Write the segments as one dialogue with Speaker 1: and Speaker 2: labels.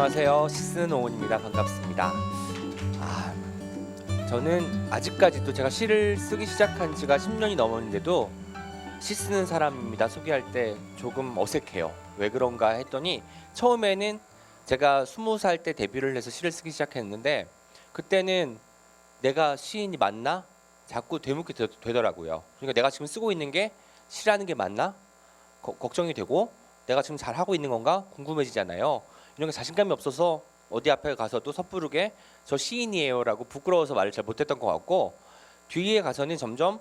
Speaker 1: 안녕하세요. 시스는 오은입니다. 반갑습니다. 저는 아직까지도 제가 시를 쓰기 시작한 지가 10년이 넘었는데도 시 쓰는 사람입니다. 소개할 때 조금 어색해요. 왜 그런가 했더니 처음에는 제가 20살 때 데뷔를 해서 시를 쓰기 시작했는데 그때는 내가 시인이 맞나? 자꾸 되묻게 되더라고요. 그러니까 내가 지금 쓰고 있는 게 시라는 게 맞나? 걱정이 되고 내가 지금 잘하고 있는 건가? 궁금해지잖아요. 이런 게 자신감이 없어서 어디 앞에 가서도 섣부르게 저 시인이에요 라고 부끄러워서 말을 잘 못했던 것 같고, 뒤에 가서는 점점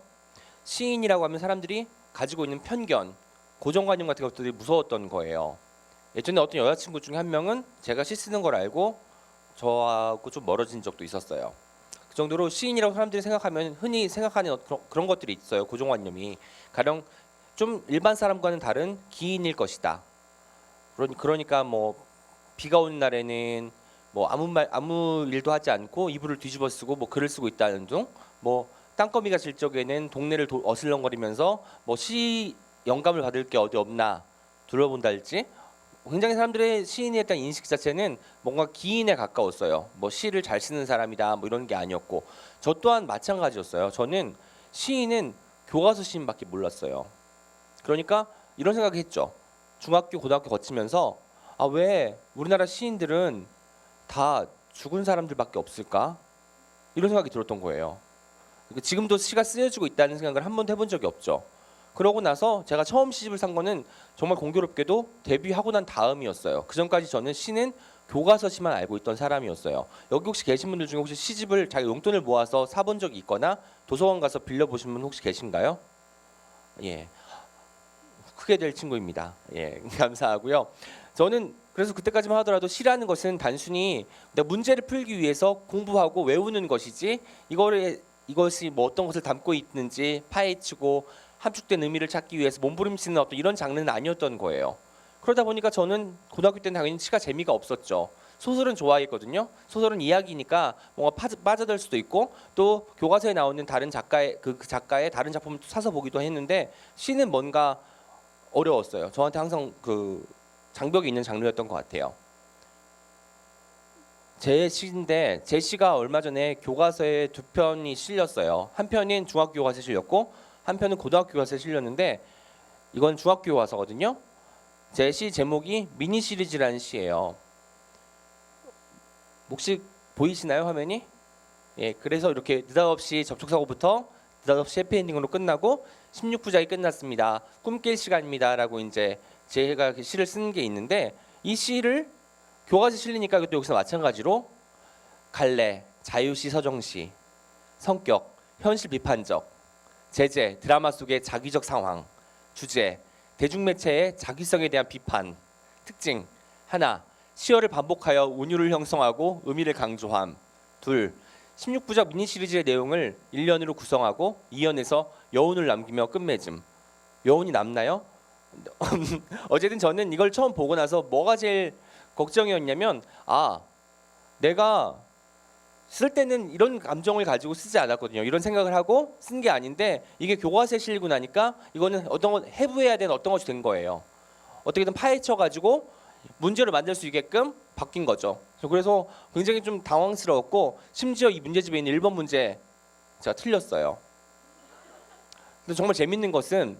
Speaker 1: 시인이라고 하면 사람들이 가지고 있는 편견, 고정관념 같은 것들이 무서웠던 거예요. 예전에 어떤 여자친구 중에 한 명은 제가 시 쓰는 걸 알고 저하고 좀 멀어진 적도 있었어요. 그 정도로 시인이라고 사람들이 생각하면 흔히 생각하는 그런 것들이 있어요. 고정관념이 가령 좀 일반 사람과는 다른 기인일 것이다. 그러니까 뭐 비가 오는 날에는 뭐 아무 일도 하지 않고 이불을 뒤집어 쓰고 뭐 글을 쓰고 있다는 둥, 뭐 땅거미가 질 적에는 동네를 어슬렁거리면서 뭐 시 영감을 받을 게 어디 없나 둘러본달지, 굉장히 사람들의 시인에 대한 인식 자체는 뭔가 기인에 가까웠어요. 뭐 시를 잘 쓰는 사람이다 뭐 이런 게 아니었고, 저 또한 마찬가지였어요. 저는 시인은 교과서 시인밖에 몰랐어요. 그러니까 이런 생각을 했죠. 중학교 고등학교 거치면서 왜 우리나라 시인들은 다 죽은 사람들밖에 없을까? 이런 생각이 들었던 거예요. 지금도 시가 쓰여지고 있다는 생각을 한 번도 해본 적이 없죠. 그러고 나서 제가 처음 시집을 산 거는 정말 공교롭게도 데뷔하고 난 다음이었어요. 그 전까지 저는 시는 교과서 시만 알고 있던 사람이었어요. 여기 혹시 계신 분들 중에 혹시 시집을 자기 용돈을 모아서 사본 적이 있거나 도서관 가서 빌려보신 분 혹시 계신가요? 예, 크게 될 친구입니다. 예, 감사하고요. 저는 그래서 그때까지만 하더라도 시라는 것은 단순히 내가 문제를 풀기 위해서 공부하고 외우는 것이지, 이것이 뭐 어떤 것을 담고 있는지 파헤치고 함축된 의미를 찾기 위해서 몸부림치는 어떤 이런 장르는 아니었던 거예요. 그러다 보니까 저는 고등학교 때는 당연히 시가 재미가 없었죠. 소설은 좋아했거든요. 소설은 이야기니까 뭔가 빠져들 수도 있고, 또 교과서에 나오는 다른 작가의 그 작가의 다른 작품을 사서 보기도 했는데, 시는 뭔가 어려웠어요. 저한테 항상 그 장벽이 있는 장르였던 것 같아요. 제 시인데 제 시가 얼마 전에 교과서에 두 편이 실렸어요. 한 편은 중학교 교과서에 실렸고 한 편은 고등학교 교과서에 실렸는데, 이건 중학교 교과서거든요. 제 시 제목이 미니 시리즈라는 시예요. 혹시 보이시나요, 화면이? 예, 그래서 이렇게 느닷없이 접촉사고부터 느닷없이 해피엔딩으로 끝나고 16부작이 끝났습니다. 꿈길 시간입니다라고 이제 제가 시를 쓰는 게 있는데, 이 시를 교과서에 실리니까 이것도 여기서 마찬가지로 갈래, 자유시, 서정시, 성격, 현실 비판적, 제재, 드라마 속의 자기적 상황, 주제, 대중매체의 자기성에 대한 비판, 특징, 하나, 시어를 반복하여 운율을 형성하고 의미를 강조함, 둘, 16부작 미니 시리즈의 내용을 1년으로 구성하고 2년에서 여운을 남기며 끝맺음. 여운이 남나요? 어쨌든 저는 이걸 처음 보고 나서 뭐가 제일 걱정이었냐면, 내가 쓸 때는 이런 감정을 가지고 쓰지 않았거든요. 이런 생각을 하고 쓴 게 아닌데, 이게 교과서에 실리고 나니까 이거는 어떤 것 해부해야 되는 어떤 것이 된 거예요. 어떻게든 파헤쳐 가지고 문제를 만들 수 있게끔 바뀐 거죠. 그래서 굉장히 좀 당황스러웠고, 심지어 이 문제집에 있는 1번 문제 제가 틀렸어요. 근데 정말 재밌는 것은,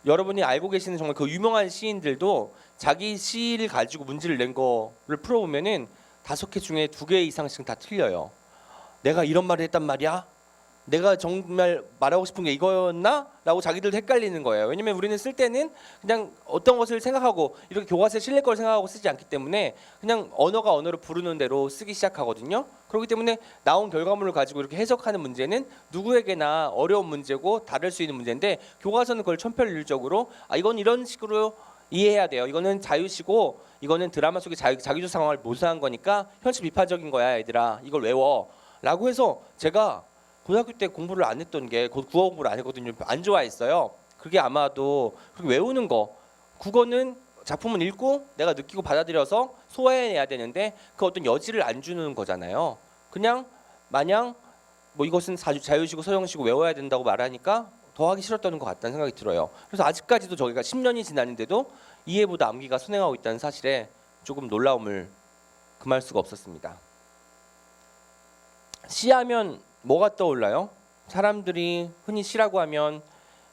Speaker 1: 여러분이 알고 계시는 정말 그 유명한 시인들도 자기 시를 가지고 문제를 낸 거를 풀어보면은 5개 중에 2개 이상씩 다 틀려요. 내가 이런 말을 했단 말이야? 내가 정말 말하고 싶은 게 이거였나? 라고 자기들도 헷갈리는 거예요. 왜냐면 우리는 쓸 때는 그냥 어떤 것을 생각하고 이렇게 교과서에 실릴 걸 생각하고 쓰지 않기 때문에 그냥 언어가 언어를 부르는 대로 쓰기 시작하거든요. 그렇기 때문에 나온 결과물을 가지고 이렇게 해석하는 문제는 누구에게나 어려운 문제고 다를 수 있는 문제인데, 교과서는 그걸 천편일률적으로 이건 이런 식으로 이해해야 돼요. 이거는 자유시고 이거는 드라마 속의 자기적 상황을 묘사한 거니까 현실 비판적인 거야 얘들아, 이걸 외워 라고 해서, 제가 고등학교 때 공부를 안 했던 게, 국어 공부를 안 했거든요. 안 좋아했어요. 그게 아마도 그렇게 외우는 거, 국어는 작품은 읽고 내가 느끼고 받아들여서 소화해내야 되는데 그 어떤 여지를 안 주는 거잖아요. 그냥 마냥 뭐 이것은 자유시고 서정시고 외워야 된다고 말하니까 더 하기 싫었던 것 같다는 생각이 들어요. 그래서 아직까지도 저희가 10년이 지났는데도 이해보다 암기가 선행하고 있다는 사실에 조금 놀라움을 금할 수가 없었습니다. 시하면 뭐가 떠올라요? 사람들이 흔히 시라고 하면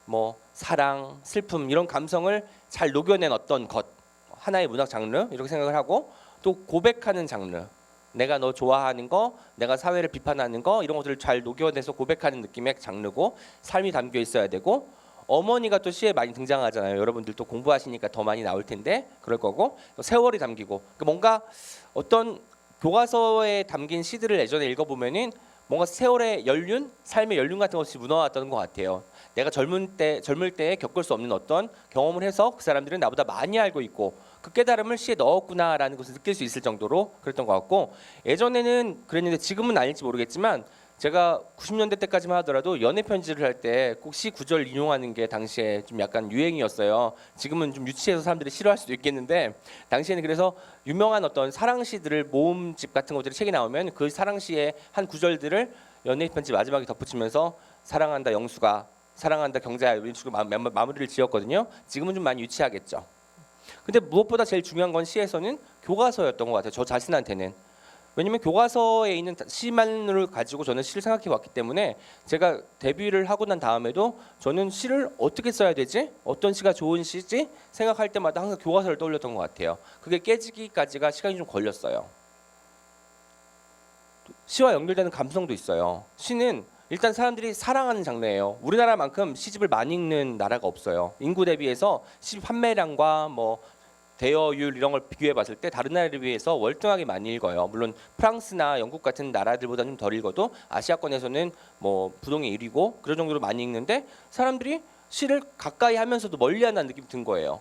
Speaker 1: 뭐 사랑, 슬픔 이런 감성을 잘 녹여낸 어떤 것, 하나의 문학 장르 이렇게 생각을 하고, 또 고백하는 장르, 내가 너 좋아하는 거, 내가 사회를 비판하는 거 이런 것들을 잘 녹여내서 고백하는 느낌의 장르고, 삶이 담겨 있어야 되고, 어머니가 또 시에 많이 등장하잖아요. 여러분들 또 공부하시니까 더 많이 나올 텐데 그럴 거고, 또 세월이 담기고, 그러니까 뭔가 어떤 교과서에 담긴 시들을 예전에 읽어보면은 뭔가 세월의 연륜, 삶의 연륜 같은 것이 묻어났던 것 같아요. 내가 젊을 때에 겪을 수 없는 어떤 경험을 해서 그 사람들은 나보다 많이 알고 있고 그 깨달음을 시에 넣었구나라는 것을 느낄 수 있을 정도로 그랬던 것 같고, 예전에는 그랬는데 지금은 아닐지 모르겠지만 제가 90년대 때까지만 하더라도 연애 편지를 할 때 꼭 시 구절 인용하는 게 당시에 좀 약간 유행이었어요. 지금은 좀 유치해서 사람들이 싫어할 수도 있겠는데, 당시에는 그래서 유명한 어떤 사랑시들을 모음집 같은 것들이 책이 나오면 그 사랑시의 한 구절들을 연애 편지 마지막에 덧붙이면서 사랑한다 영수가, 사랑한다 경자야 이런 식으로 마무리를 지었거든요. 지금은 좀 많이 유치하겠죠. 근데 무엇보다 제일 중요한 건 시에서는 교과서였던 것 같아요. 저 자신한테는. 왜냐면 교과서에 있는 시만을 가지고 저는 시를 생각해 왔기 때문에, 제가 데뷔를 하고 난 다음에도 저는 시를 어떻게 써야 되지? 어떤 시가 좋은 시지? 생각할 때마다 항상 교과서를 떠올렸던 것 같아요. 그게 깨지기까지가 시간이 좀 걸렸어요. 시와 연결되는 감성도 있어요. 시는 일단 사람들이 사랑하는 장르예요. 우리나라만큼 시집을 많이 읽는 나라가 없어요. 인구 대비해서 시 판매량과 뭐 대여율 이런 걸 비교해 봤을 때 다른 나라에 비해서 월등하게 많이 읽어요. 물론 프랑스나 영국 같은 나라들보다는 좀 덜 읽어도 아시아권에서는 뭐 부동의 1위고 그런 정도로 많이 읽는데, 사람들이 시를 가까이 하면서도 멀리한다는 느낌이 든 거예요.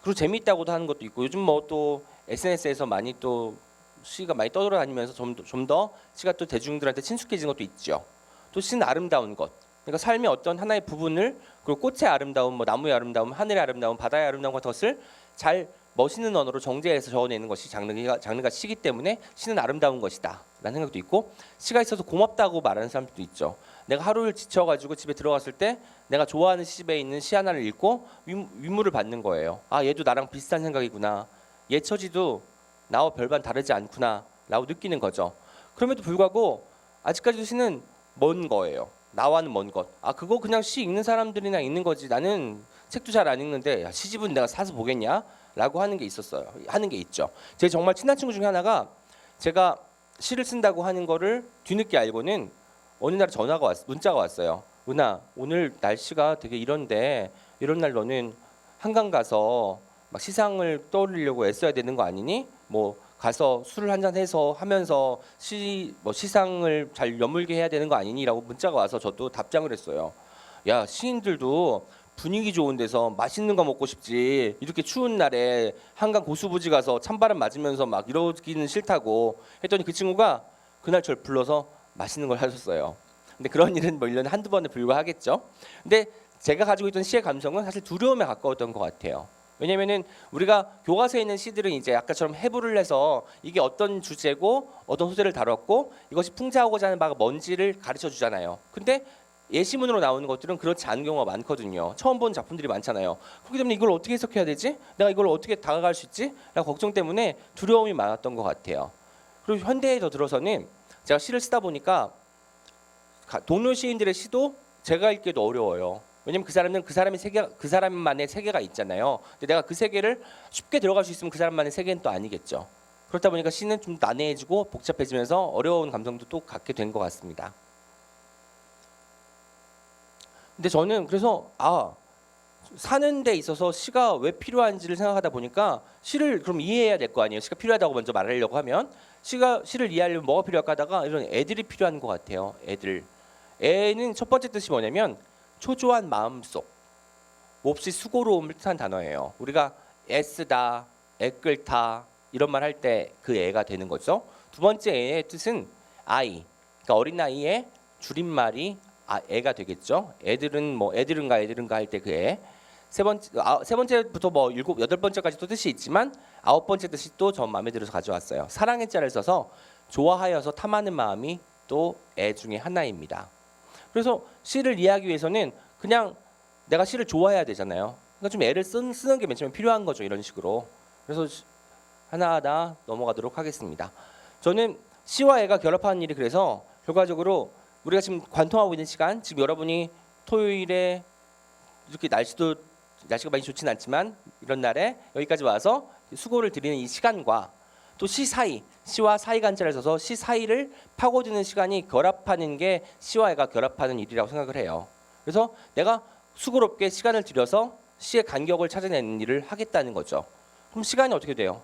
Speaker 1: 그리고 재미있다고도 하는 것도 있고, 요즘 뭐 또 SNS에서 많이 또 시가 많이 떠돌아다니면서 좀 더 시가 또 대중들한테 친숙해진 것도 있죠. 또 시는 아름다운 것, 그러니까 삶의 어떤 하나의 부분을, 그리고 꽃의 아름다움, 뭐 나무의 아름다움, 하늘의 아름다움, 바다의 아름다움 같은 것을 잘 멋있는 언어로 정제해서 적어내는 것이 장르가 시기 때문에 시는 아름다운 것이다 라는 생각도 있고, 시가 있어서 고맙다고 말하는 사람들도 있죠. 내가 하루를 지쳐가지고 집에 들어갔을 때 내가 좋아하는 시집에 있는 시 하나를 읽고 위무를 받는 거예요. 아, 얘도 나랑 비슷한 생각이구나, 얘 처지도 나와 별반 다르지 않구나 라고 느끼는 거죠. 그럼에도 불구하고 아직까지도 시는 먼 거예요. 나와는 먼 것. 아, 그거 그냥 시 읽는 사람들이나 읽는 거지, 나는 책도 잘 안 읽는데 야, 시집은 내가 사서 보겠냐? 라고 하는 게 있었어요. 하는 게 있죠. 제 정말 친한 친구 중에 하나가, 제가 시를 쓴다고 하는 거를 뒤늦게 알고는 어느 날 문자가 왔어요. 은하, 오늘 날씨가 되게 이런데 이런 날 너는 한강 가서 막 시상을 떠올리려고 애써야 되는 거 아니니? 뭐 가서 술을 한잔 해서 하면서 시상을 잘 여물게 해야 되는 거 아니니라고 문자가 와서 저도 답장을 했어요. 야, 시인들도 분위기 좋은 데서 맛있는 거 먹고 싶지, 이렇게 추운 날에 한강 고수부지 가서 찬바람 맞으면서 막 이러기는 싫다고 했더니 그 친구가 그날 저를 불러서 맛있는 걸 사줬어요. 근데 그런 일은 뭐 1년에 한두 번에 불과하겠죠. 근데 제가 가지고 있던 시의 감성은 사실 두려움에 가까웠던 것 같아요. 왜냐면은 우리가 교과서에 있는 시들은 이제 아까처럼 해부를 해서 이게 어떤 주제고 어떤 소재를 다뤘고 이것이 풍자하고자 하는 바가 뭔지를 가르쳐 주잖아요. 근데 예시문으로 나오는 것들은 그렇지 않은 경우가 많거든요. 처음 본 작품들이 많잖아요. 그렇기 때문에 이걸 어떻게 해석해야 되지? 내가 이걸 어떻게 다가갈 수 있지? 라고 걱정 때문에 두려움이 많았던 것 같아요. 그리고 현대에 더 들어서는 제가 시를 쓰다 보니까 동료 시인들의 시도 제가 읽기도 어려워요. 왜냐면 그 사람은 그 사람만의 세계가 있잖아요. 근데 내가 그 세계를 쉽게 들어갈 수 있으면 그 사람만의 세계는 또 아니겠죠. 그렇다 보니까 시는 좀 난해해지고 복잡해지면서 어려운 감성도 또 갖게 된 것 같습니다. 근데 저는 그래서 사는 데 있어서 시가 왜 필요한지를 생각하다 보니까, 시를 그럼 이해해야 될 거 아니에요. 시가 필요하다고 먼저 말하려고 하면 시를 이해하려면 뭐가 필요할까 하다가 이런 애들이 필요한 것 같아요. 애는 첫 번째 뜻이 뭐냐면 초조한 마음속, 몹시 수고로움을 뜻한 단어예요. 우리가 애쓰다, 애끓다 이런 말 할 때 그 애가 되는 거죠. 두 번째 애의 뜻은 아이, 그러니까 어린아이의 줄임말이 애가 되겠죠. 애들은가 할 때 그 애. 세 번째부터 뭐 일곱 여덟 번째까지도 뜻이 있지만 아홉 번째 뜻이 또 전 마음에 들어서 가져왔어요. 사랑의 자를 써서 좋아하여서 탐하는 마음이 또 애 중에 하나입니다. 그래서 시를 이해하기 위해서는 그냥 내가 시를 좋아해야 되잖아요. 그러니까 좀 애를 쓰는 게 맨 처음에 필요한 거죠. 이런 식으로. 그래서 하나하나 넘어가도록 하겠습니다. 저는 시와 애가 결합하는 일이 그래서 결과적으로 우리가 지금 관통하고 있는 시간, 지금 여러분이 토요일에 이렇게 날씨가 많이 좋지는 않지만 이런 날에 여기까지 와서 수고를 드리는 이 시간과 또 시 사이, 시와 사이 간자를 써서 시 사이를 파고드는 시간이 결합하는 게 시와 애가 결합하는 일이라고 생각을 해요. 그래서 내가 수고롭게 시간을 들여서 시의 간격을 찾아내는 일을 하겠다는 거죠. 그럼 시간이 어떻게 돼요?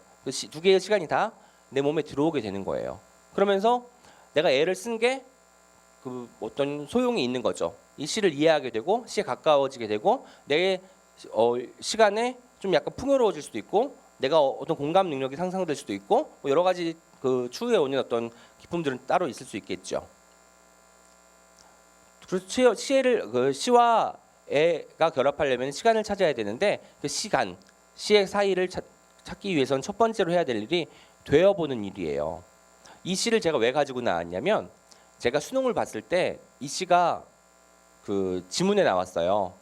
Speaker 1: 두 개의 시간이 다 내 몸에 들어오게 되는 거예요. 그러면서 내가 애를 쓴 게 그 어떤 소용이 있는 거죠. 이 시를 이해하게 되고 시에 가까워지게 되고 내 시간에 좀 약간 풍요로워질 수도 있고 내가 어떤 공감 능력이 상상될 수도 있고 뭐 여러 가지 그 추후에 오는 어떤 기쁨들은 따로 있을 수 있겠죠. 그래서 시와 애가 결합하려면 시간을 찾아야 되는데 그 시간, 시의 사이를 찾기 위해서는 첫 번째로 해야 될 일이 되어보는 일이에요. 이 시를 제가 왜 가지고 나왔냐면 제가 수능을 봤을 때 이 시가 그 지문에 나왔어요.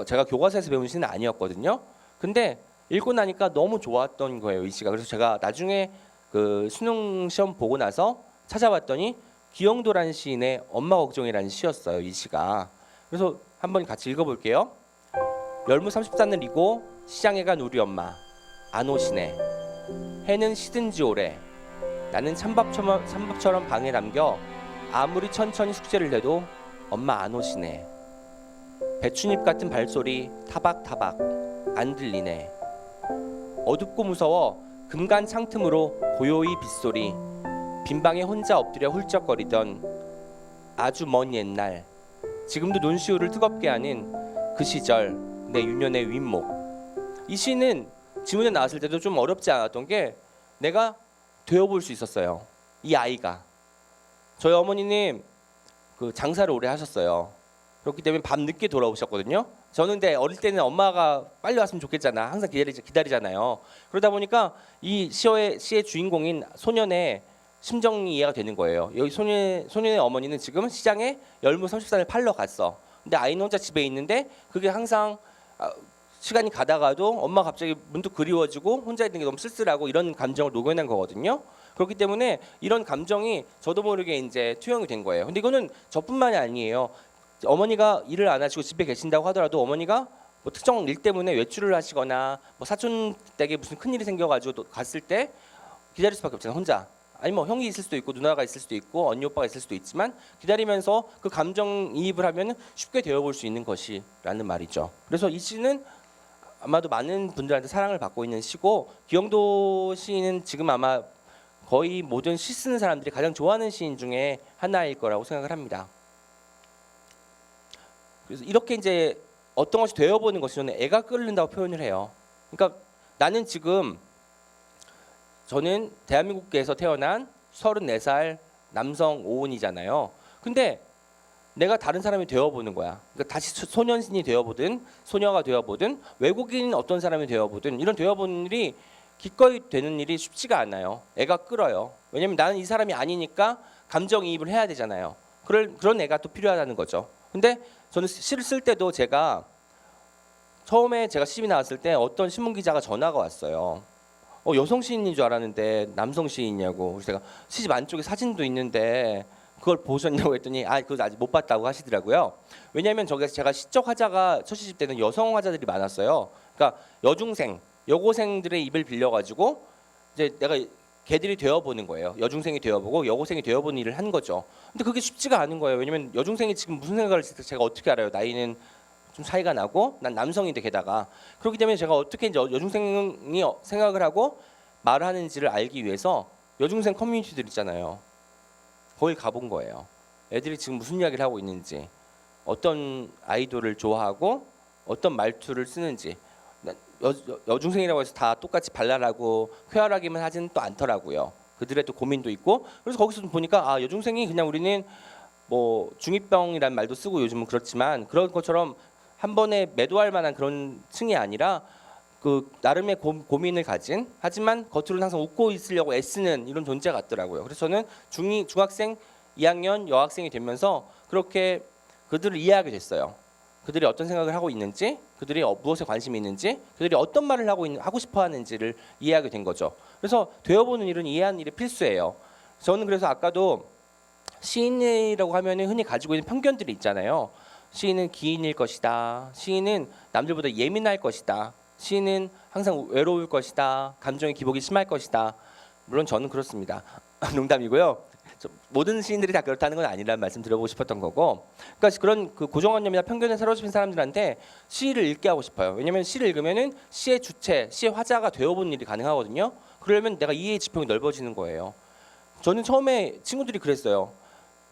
Speaker 1: 제가 교과서에서 배운 시는 아니었거든요. 근데 읽고 나니까 너무 좋았던 거예요, 이 시가. 그래서 제가 나중에 그 수능 시험 보고 나서 찾아봤더니 기영도라는 시인의 엄마 걱정이라는 시였어요, 이 시가. 그래서 한번 같이 읽어볼게요. 열무 30산을 이고 시장에 간 우리 엄마 안 오시네. 해는 시든지 오래. 나는 찬밥처럼 방에 남겨 아무리 천천히 숙제를 해도 엄마 안 오시네. 배춧잎 같은 발소리 타박타박 안 들리네. 어둡고 무서워 금간 창틈으로 고요히 빗소리 빈방에 혼자 엎드려 훌쩍거리던 아주 먼 옛날 지금도 논시울을 뜨겁게 하는 그 시절 내 유년의 윗목. 이 시는 지문에 나왔을 때도 좀 어렵지 않았던 게 내가 되어볼 수 있었어요. 이 아이가. 저희 어머니는 그 장사를 오래 하셨어요. 그렇기 때문에 밤 늦게 돌아오셨거든요. 저는 근데 어릴 때는 엄마가 빨리 왔으면 좋겠잖아. 항상 기다리잖아요. 그러다 보니까 이 시의 주인공인 소년의 심정이 이해가 되는 거예요. 여기 소년의 어머니는 지금 시장에 열무 30산을 팔러 갔어. 근데 아이는 혼자 집에 있는데 그게 항상 시간이 가다가도 엄마가 갑자기 문득 그리워지고 혼자 있는 게 너무 쓸쓸하고 이런 감정을 녹여낸 거거든요. 그렇기 때문에 이런 감정이 저도 모르게 이제 투영이 된 거예요. 근데 이거는 저뿐만이 아니에요. 어머니가 일을 안 하시고 집에 계신다고 하더라도 어머니가 뭐 특정 일 때문에 외출을 하시거나 뭐 사촌 댁에 무슨 큰 일이 생겨가지고 갔을 때 기다릴 수밖에 없잖아요. 혼자. 아니 뭐 형이 있을 수도 있고 누나가 있을 수도 있고 언니 오빠가 있을 수도 있지만 기다리면서 그 감정이입을 하면 쉽게 되어볼 수 있는 것이라는 말이죠. 그래서 이 시는 아마도 많은 분들한테 사랑을 받고 있는 시고 기영도 시인은 지금 아마 거의 모든 시 쓰는 사람들이 가장 좋아하는 시인 중에 하나일 거라고 생각을 합니다. 그래서 이렇게 이제 어떤 것이 되어보는 것이 저는 애가 끓는다고 표현을 해요. 그러니까 나는 지금 저는 대한민국에서 태어난 34살 남성 오은이잖아요. 근데 내가 다른 사람이 되어보는 거야. 그러니까 다시 소년이 되어보든 소녀가 되어보든 외국인 어떤 사람이 되어보든 이런 되어보는 일이 기꺼이 되는 일이 쉽지가 않아요. 애가 끓어요. 왜냐면 나는 이 사람이 아니니까 감정이입을 해야 되잖아요. 그런 애가 또 필요하다는 거죠. 근데 저는 시를 쓸 때도 제가 처음에 제가 시집이 나왔을 때 어떤 신문 기자가 전화가 왔어요. 여성 시인인 줄 알았는데 남성 시인이냐고. 그래서 제가 시집 안쪽에 사진도 있는데 그걸 보셨냐고 했더니 그거 아직 못 봤다고 하시더라고요. 왜냐하면 제가 시적 화자가 첫 시집 때는 여성 화자들이 많았어요. 그러니까 여고생들의 입을 빌려가지고 이제 내가 걔들이 되어보는 거예요. 여중생이 되어보고 여고생이 되어보는 일을 한 거죠. 근데 그게 쉽지가 않은 거예요. 왜냐면 여중생이 지금 무슨 생각을 했을지 제가 어떻게 알아요. 나이는 좀 차이가 나고 난 남성인데 게다가 그렇기 때문에 제가 어떻게 이제 여중생이 생각을 하고 말을 하는지를 알기 위해서 여중생 커뮤니티들 있잖아요. 거기 가본 거예요. 애들이 지금 무슨 이야기를 하고 있는지, 어떤 아이돌을 좋아하고 어떤 말투를 쓰는지. 여중생이라고 해서 다 똑같이 발랄하고 쾌활하기만 하지는 또 않더라고요. 그들의 또 고민도 있고. 그래서 거기서 보니까 여중생이 그냥 우리는 뭐 중2병이라는 말도 쓰고 요즘은 그렇지만 그런 것처럼 한 번에 매도할 만한 그런 층이 아니라 그 나름의 고민을 가진 하지만 겉으로는 항상 웃고 있으려고 애쓰는 이런 존재 같더라고요. 그래서 저는 중학생 2학년 여학생이 되면서 그렇게 그들을 이해하게 됐어요. 그들이 어떤 생각을 하고 있는지, 그들이 무엇에 관심이 있는지, 그들이 어떤 말을 하고 싶어 하는지를 이해하게 된 거죠. 그래서 되어보는 일은 이해하는 일이 필수예요. 저는 그래서 아까도 시인이라고 하면은 흔히 가지고 있는 편견들이 있잖아요. 시인은 기인일 것이다. 시인은 남들보다 예민할 것이다. 시인은 항상 외로울 것이다. 감정의 기복이 심할 것이다. 물론 저는 그렇습니다. 농담이고요. 모든 시인들이 다 그렇다는 건 아니라는 말씀 드려보고 싶었던 거고, 그러니까 그런 그 고정관념이나 편견에 사로잡힌 사람들한테 시를 읽게 하고 싶어요. 왜냐하면 시를 읽으면은 시의 주체, 시의 화자가 되어보는 일이 가능하거든요. 그러려면 내가 이해의 지평이 넓어지는 거예요. 저는 처음에 친구들이 그랬어요.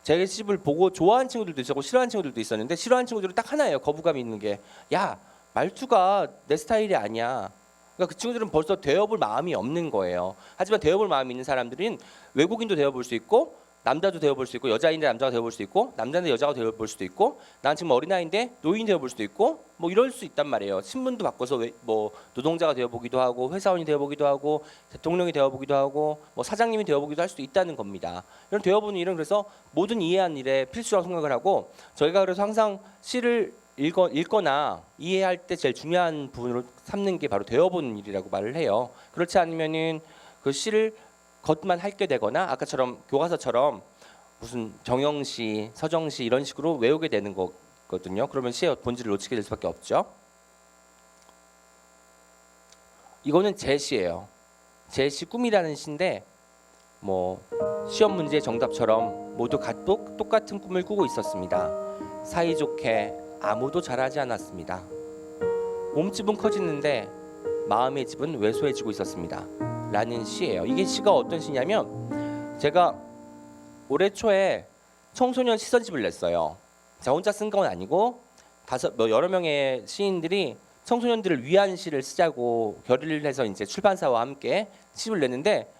Speaker 1: 제 시집을 보고 좋아하는 친구들도 있었고 싫어하는 친구들도 있었는데, 싫어하는 친구들은 딱 하나예요. 거부감이 있는 게, 야, 말투가 내 스타일이 아니야. 그러니까 그 친구들은 벌써 되어볼 마음이 없는 거예요. 하지만 되어볼 마음이 있는 사람들은 외국인도 되어볼 수 있고, 남자도 되어볼 수 있고, 여자인데 남자가 되어볼 수 있고, 남자인데 여자가 되어볼 수도 있고, 난 지금 어린아이인데 노인 되어볼 수도 있고, 뭐 이럴 수 있단 말이에요. 신분도 바꿔서 뭐 노동자가 되어보기도 하고, 회사원이 되어보기도 하고, 대통령이 되어보기도 하고, 뭐 사장님이 되어보기도 할 수도 있다는 겁니다. 이런 되어보는 일은 그래서 모든 이해한 일에 필수라고 생각을 하고, 저희가 그래서 항상 시를 읽거나 이해할 때 제일 중요한 부분으로 삼는 게 바로 되어보는 일이라고 말을 해요. 그렇지 않으면은 그 시를 겉만 핥게 되거나, 아까처럼 교과서처럼 무슨 정영시, 서정시 이런 식으로 외우게 되는 거거든요. 그러면 시의 본질을 놓치게 될 수밖에 없죠. 이거는 제 시예요. 제 시 꿈이라는 시인데, 뭐 시험 문제 정답처럼 모두 똑같은 꿈을 꾸고 있었습니다. 사이좋게 아무도 잘하지 않았습니다. 몸집은 커지는데 마음의 집은 왜소해지고 있었습니다. 라는 시예요. 이게 시가 어떤 시냐면, 제가 올해 초에 청소년 시선집을 냈어요. 자, 혼자 쓴 건 아니고 여러 명의 시인들이 청소년들을 위한 시를 쓰자고 결의를 해서 이제 출판사와 함께 시를 냈는데,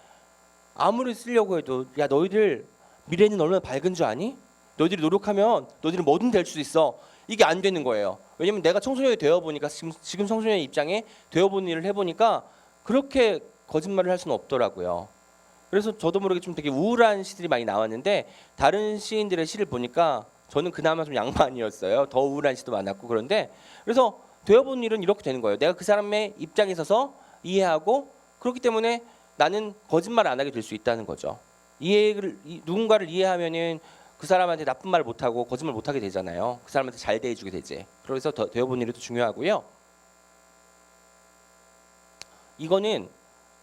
Speaker 1: 아무리 쓰려고 해도, 야, 너희들 미래는 얼마나 밝은 줄 아니? 너희들이 노력하면 너희들은 뭐든 될 수 있어. 이게 안 되는 거예요. 왜냐면 내가 청소년이 되어보니까, 지금 청소년의 입장에 되어보는 일을 해보니까 그렇게 거짓말을 할 수는 없더라고요. 그래서 저도 모르게 좀 되게 우울한 시들이 많이 나왔는데, 다른 시인들의 시를 보니까 저는 그나마 좀 양반이었어요. 더 우울한 시도 많았고. 그런데 그래서 되어보는 일은 이렇게 되는 거예요. 내가 그 사람의 입장에 서서 이해하고, 그렇기 때문에 나는 거짓말 안 하게 될 수 있다는 거죠. 누군가를 이해하면은 그 사람한테 나쁜 말 못하고 거짓말 못하게 되잖아요. 그 사람한테 잘 대해주게 되지. 그래서 되어보는 일이 더 중요하고요. 이거는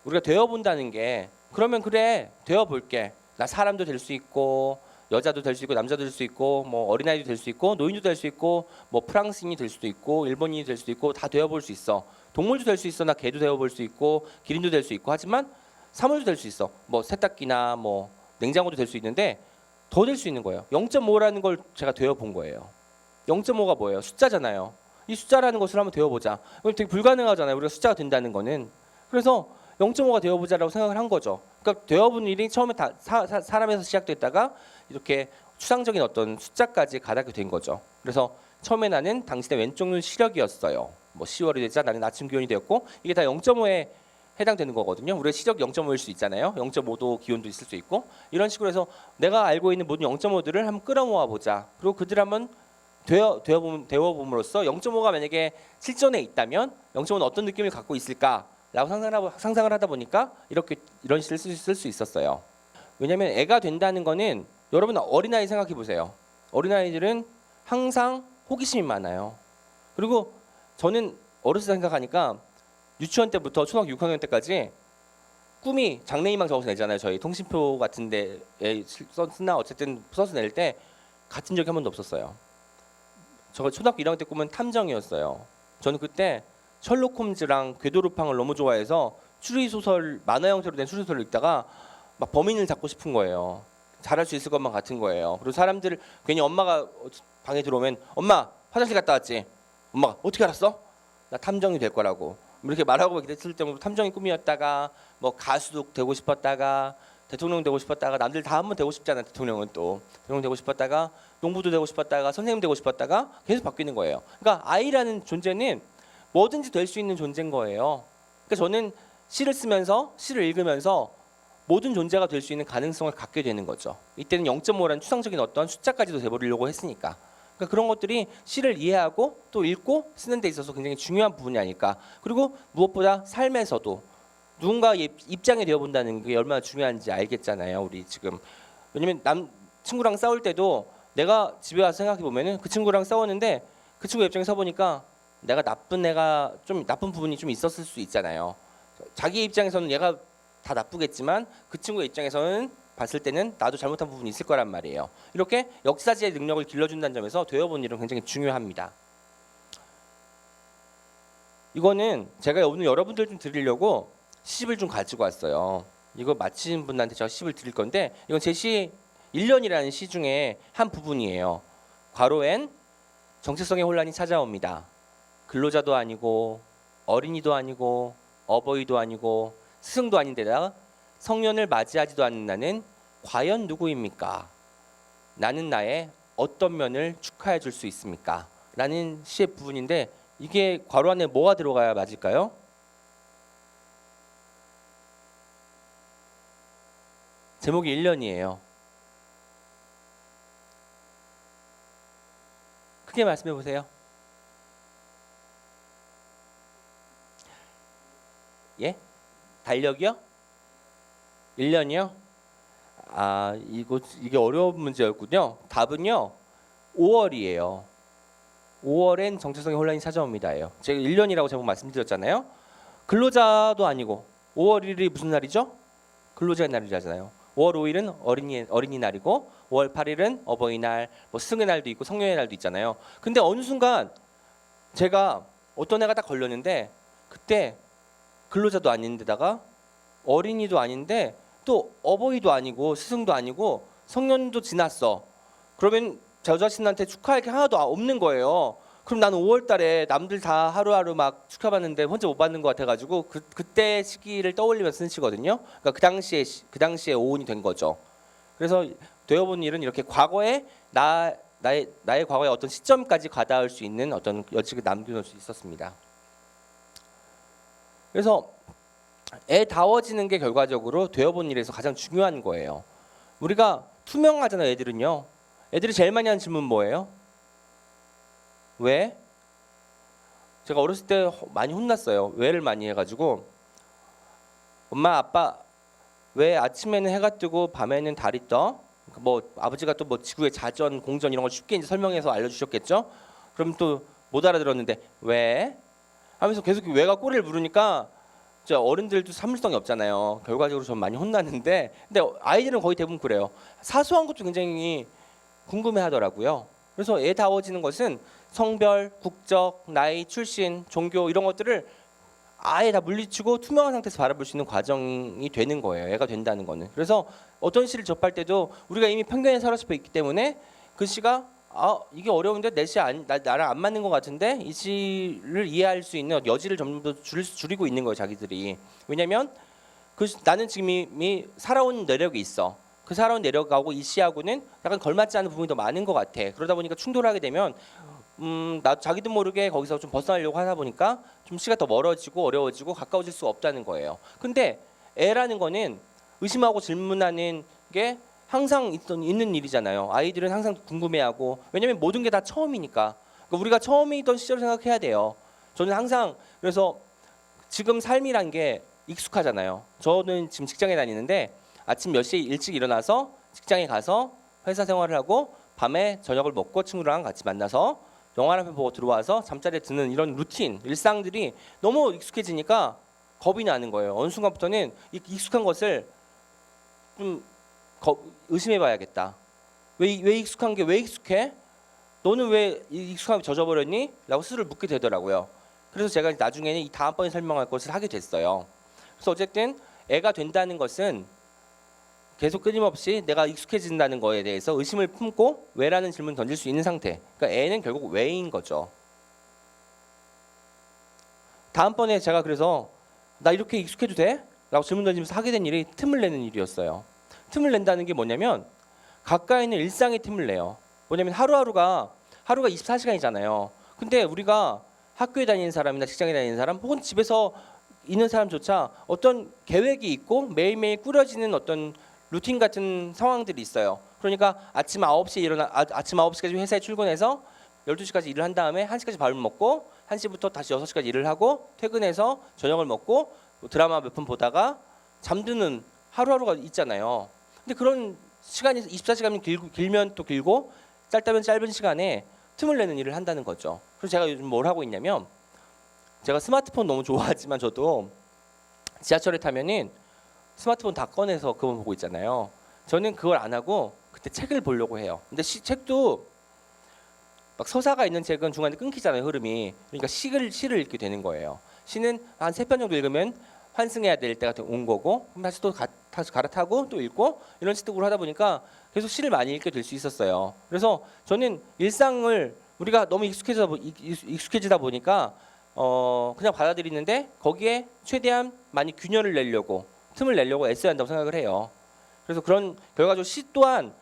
Speaker 1: 우리가 되어본다는 게, 그러면 그래, 되어볼게. 나 사람도 될 수 있고, 여자도 될 수 있고, 남자도 될 수 있고, 뭐 어린아이도 될 수 있고, 노인도 될 수 있고, 뭐 프랑스인이 될 수도 있고, 일본인이 될 수도 있고, 다 되어볼 수 있어. 동물도 될 수 있어. 나 개도 되어볼 수 있고, 기린도 될 수 있고. 하지만 사물도 될 수 있어. 뭐 세탁기나 뭐 냉장고도 될 수 있는데, 더 될 수 있는 거예요. 0.5라는 걸 제가 되어본 거예요. 0.5가 뭐예요? 숫자잖아요. 이 숫자라는 것을 한번 되어보자. 그럼 되게 불가능하잖아요. 우리가 숫자가 된다는 거는. 그래서 0.5가 되어보자라고 생각을 한 거죠. 그러니까 되어본 일이 처음에 다 사람에서 시작됐다가 이렇게 추상적인 어떤 숫자까지 가닿게 된 거죠. 그래서 처음에 나는 당신의 왼쪽 눈 시력이었어요. 뭐 10월이 되자 나는 아침 기온이 되었고, 이게 다 0.5에 해당되는 거거든요. 우리가 시력 0.5일 수 있잖아요. 0.5도 기온도 있을 수 있고, 이런 식으로 해서 내가 알고 있는 모든 0.5들을 한번 끌어모아 보자. 그리고 그들 한번 되어봄으로써 0.5가 만약에 실존에 있다면 0.5는 어떤 느낌을 갖고 있을까라고 상상을 하다 보니까 이런 시를 쓸 수 있었어요. 왜냐하면 애가 된다는 거는, 여러분 어린아이 생각해 보세요. 어린아이들은 항상 호기심이 많아요. 그리고 저는 어렸을 때 생각하니까 유치원 때부터 초등학교 6학년 때까지 꿈이 장래희망 적어서 내잖아요. 저희 통신표 같은 데에 쓰나 어쨌든 써서 낼 때 같은 적이 한 번도 없었어요. 저 초등학교 1학년 때 꿈은 탐정이었어요. 저는 그때 셜록 홈즈랑 궤도루팡을 너무 좋아해서 추리소설, 만화 형태로 된 추리소설을 읽다가 막 범인을 잡고 싶은 거예요. 잘할 수 있을 것만 같은 거예요. 그리고 사람들, 괜히 엄마가 방에 들어오면, 엄마 화장실 갔다 왔지? 엄마가 어떻게 알았어? 나 탐정이 될 거라고 이렇게 말하고 그랬을 정도로 탐정이 꿈이었다가, 뭐 가수도 되고 싶었다가, 대통령 되고 싶었다가, 남들 다 한번 되고 싶잖아. 대통령은 또 대통령 되고 싶었다가, 농부도 되고 싶었다가, 선생님 되고 싶었다가 계속 바뀌는 거예요. 그러니까 아이라는 존재는 뭐든지 될 수 있는 존재인 거예요. 그러니까 저는 시를 쓰면서, 시를 읽으면서 모든 존재가 될 수 있는 가능성을 갖게 되는 거죠. 이때는 0.5라는 추상적인 어떤 숫자까지도 돼버리려고 했으니까. 그러니까 그런 것들이 시를 이해하고 또 읽고 쓰는 데 있어서 굉장히 중요한 부분이 아닐까. 그리고 무엇보다 삶에서도 누군가 입장이 되어 본다는 게 얼마나 중요한지 알겠잖아요. 우리 지금 왜냐면 남 친구랑 싸울 때도 내가 집에 와서 생각해 보면은 그 친구랑 싸웠는데 그 친구 입장에 서 보니까 내가 나쁜 부분이 좀 있었을 수 있잖아요. 자기 입장에서는 얘가 다 나쁘겠지만 그 친구의 입장에서는 봤을 때는 나도 잘못한 부분이 있을 거란 말이에요. 이렇게 역사지의 능력을 길러준다는 점에서 되어본 일은 굉장히 중요합니다. 이거는 제가 오늘 여러분들 좀 드리려고 시집을 좀 가지고 왔어요. 이거 마친 분한테 제가 시집을 드릴 건데 이건 제 시 1년이라는 시 중에 한 부분이에요. 괄호엔 정체성의 혼란이 찾아옵니다. 근로자도 아니고 어린이도 아니고 어버이도 아니고 스승도 아닌데다가 성년을 맞이하지도 않는 나는 과연 누구입니까? 나는 나의 어떤 면을 축하해 줄 수 있습니까? 라는 시의 부분인데 이게 괄호 안에 뭐가 들어가야 맞을까요? 제목이 1년이에요. 크게 말씀해 보세요. 예? 달력이요? 1년이요? 아, 이게 어려운 문제였군요. 답은요. 5월이에요. 5월엔 정체성의 혼란이 찾아옵니다예요. 제가 1년이라고 제목 말씀드렸잖아요. 근로자도 아니고 5월 1일이 무슨 날이죠? 근로자의 날이잖아요. 5월 5일은 어린이날이고 5월 8일은 어버이날, 뭐 스승의 날도 있고 성년의 날도 있잖아요. 근데 어느 순간 제가 어떤 애가 딱 걸렸는데 그때 근로자도 아닌데다가 어린이도 아닌데 또 어버이도 아니고 스승도 아니고 성년도 지났어. 그러면 저 자신한테 축하할 게 하나도 없는 거예요. 그럼 나는 5월 달에 남들 다 하루하루 막 축하받는데 혼자 못 받는 것 같아가지고 그때 시기를 떠올리면서 쓴 시거든요. 그러니까 그 당시에 오온이 된 거죠. 그래서 되어본 일은 이렇게 과거에 나의 과거의 어떤 시점까지 가닿을 수 있는 어떤 여직을 남겨놓을 수 있었습니다. 그래서 애다워지는 게 결과적으로 되어본 일에서 가장 중요한 거예요. 우리가 투명하잖아요. 애들은요. 애들이 제일 많이 하는 질문 뭐예요? 왜? 제가 어렸을 때 많이 혼났어요. 왜를 많이 해가지고 엄마 아빠 왜 아침에는 해가 뜨고 밤에는 달이 떠? 뭐 아버지가 또 뭐 지구의 자전 공전 이런 걸 쉽게 이제 설명해서 알려주셨겠죠? 그럼 또 못 알아들었는데 왜? 하면서 계속 왜가 꼬리를 물으니까 어른들도 참을성이 없잖아요. 결과적으로 좀 많이 혼났는데 근데 아이들은 거의 대부분 그래요. 사소한 것도 굉장히 궁금해하더라고요. 그래서 애다워지는 것은 성별, 국적, 나이, 출신, 종교 이런 것들을 아예 다 물리치고 투명한 상태에서 바라볼 수 있는 과정이 되는 거예요. 애가 된다는 거는. 그래서 어떤 시를 접할 때도 우리가 이미 편견에 사로잡혀 있기 때문에 그 시가 이게 어려운데 나랑 안 맞는 것 같은데 이 시를 이해할 수 있는 여지를 점점 더 줄이고 있는 거예요. 자기들이. 왜냐하면 나는 지금 이미 살아온 내력이 있어. 그 살아온 내려가고 이 시하고는 약간 걸맞지 않은 부분이 더 많은 것 같아. 그러다 보니까 충돌하게 되면 자기도 모르게 거기서 좀 벗어나려고 하다 보니까 좀 시가 더 멀어지고 어려워지고 가까워질 수 없다는 거예요. 근데 애라는 거는 의심하고 질문하는 게 항상 있는 일이잖아요. 아이들은 항상 궁금해하고 왜냐면 모든 게 다 처음이니까. 그러니까 우리가 처음이던 시절을 생각해야 돼요. 저는 항상 그래서 지금 삶이란 게 익숙하잖아요. 저는 지금 직장에 다니는데 아침 몇 시에 일찍 일어나서 직장에 가서 회사 생활을 하고 밤에 저녁을 먹고 친구랑 같이 만나서 영화 한 편 보고 들어와서 잠자리에 드는 이런 루틴, 일상들이 너무 익숙해지니까 겁이 나는 거예요. 어느 순간부터는 이 익숙한 것을 좀 의심해봐야겠다. 왜 익숙한 게 왜 익숙해? 너는 왜 익숙함에 젖어버렸니? 라고 스스로를 묻게 되더라고요. 그래서 제가 나중에는 이 다음번에 설명할 것을 하게 됐어요. 그래서 어쨌든 애가 된다는 것은 계속 끊임없이 내가 익숙해진다는 거에 대해서 의심을 품고 왜라는 질문을 던질 수 있는 상태. 그러니까 애는 결국 왜인 거죠. 다음번에 제가 그래서 나 이렇게 익숙해도 돼? 라고 질문 던지면서 하게 된 일이 틈을 내는 일이었어요. 틈을 낸다는 게 뭐냐면 가까이 있는 일상의 틈을 내요. 뭐냐면 하루가 24시간이잖아요. 근데 우리가 학교에 다니는 사람이나 직장에 다니는 사람 혹은 집에서 있는 사람조차 어떤 계획이 있고 매일매일 꾸려지는 어떤 루틴 같은 상황들이 있어요. 그러니까 아침 9시에 아침 9시까지 회사에 출근해서 12시까지 일을 한 다음에 1시까지 밥을 먹고 1시부터 다시 6시까지 일을 하고 퇴근해서 저녁을 먹고 드라마 몇 편 보다가 잠드는 하루하루가 있잖아요. 근데 그런 시간이 24시간이 길면 또 길고 짧다면 짧은 시간에 틈을 내는 일을 한다는 거죠. 그래서 제가 요즘 뭘 하고 있냐면 제가 스마트폰 너무 좋아하지만 저도 지하철에 타면은 스마트폰 다 꺼내서 그거 보고 있잖아요. 저는 그걸 안 하고 그때 책을 보려고 해요. 근데 책도 막 서사가 있는 책은 중간에 끊기잖아요, 흐름이. 그러니까 시를 읽게 되는 거예요. 시는 한 3편 정도 읽으면 환승해야 될 때가 온 거고 그럼 다시 또 다시 갈아타고 또 읽고 이런 식으로 하다 보니까 계속 시를 많이 읽게 될 수 있었어요. 그래서 저는 일상을 우리가 너무 익숙해지다 보니까 그냥 받아들이는데 거기에 최대한 많이 균열을 내려고 틈을 내려고 애써야 한다고 생각을 해요. 그래서 그런 결과적으로 시 또한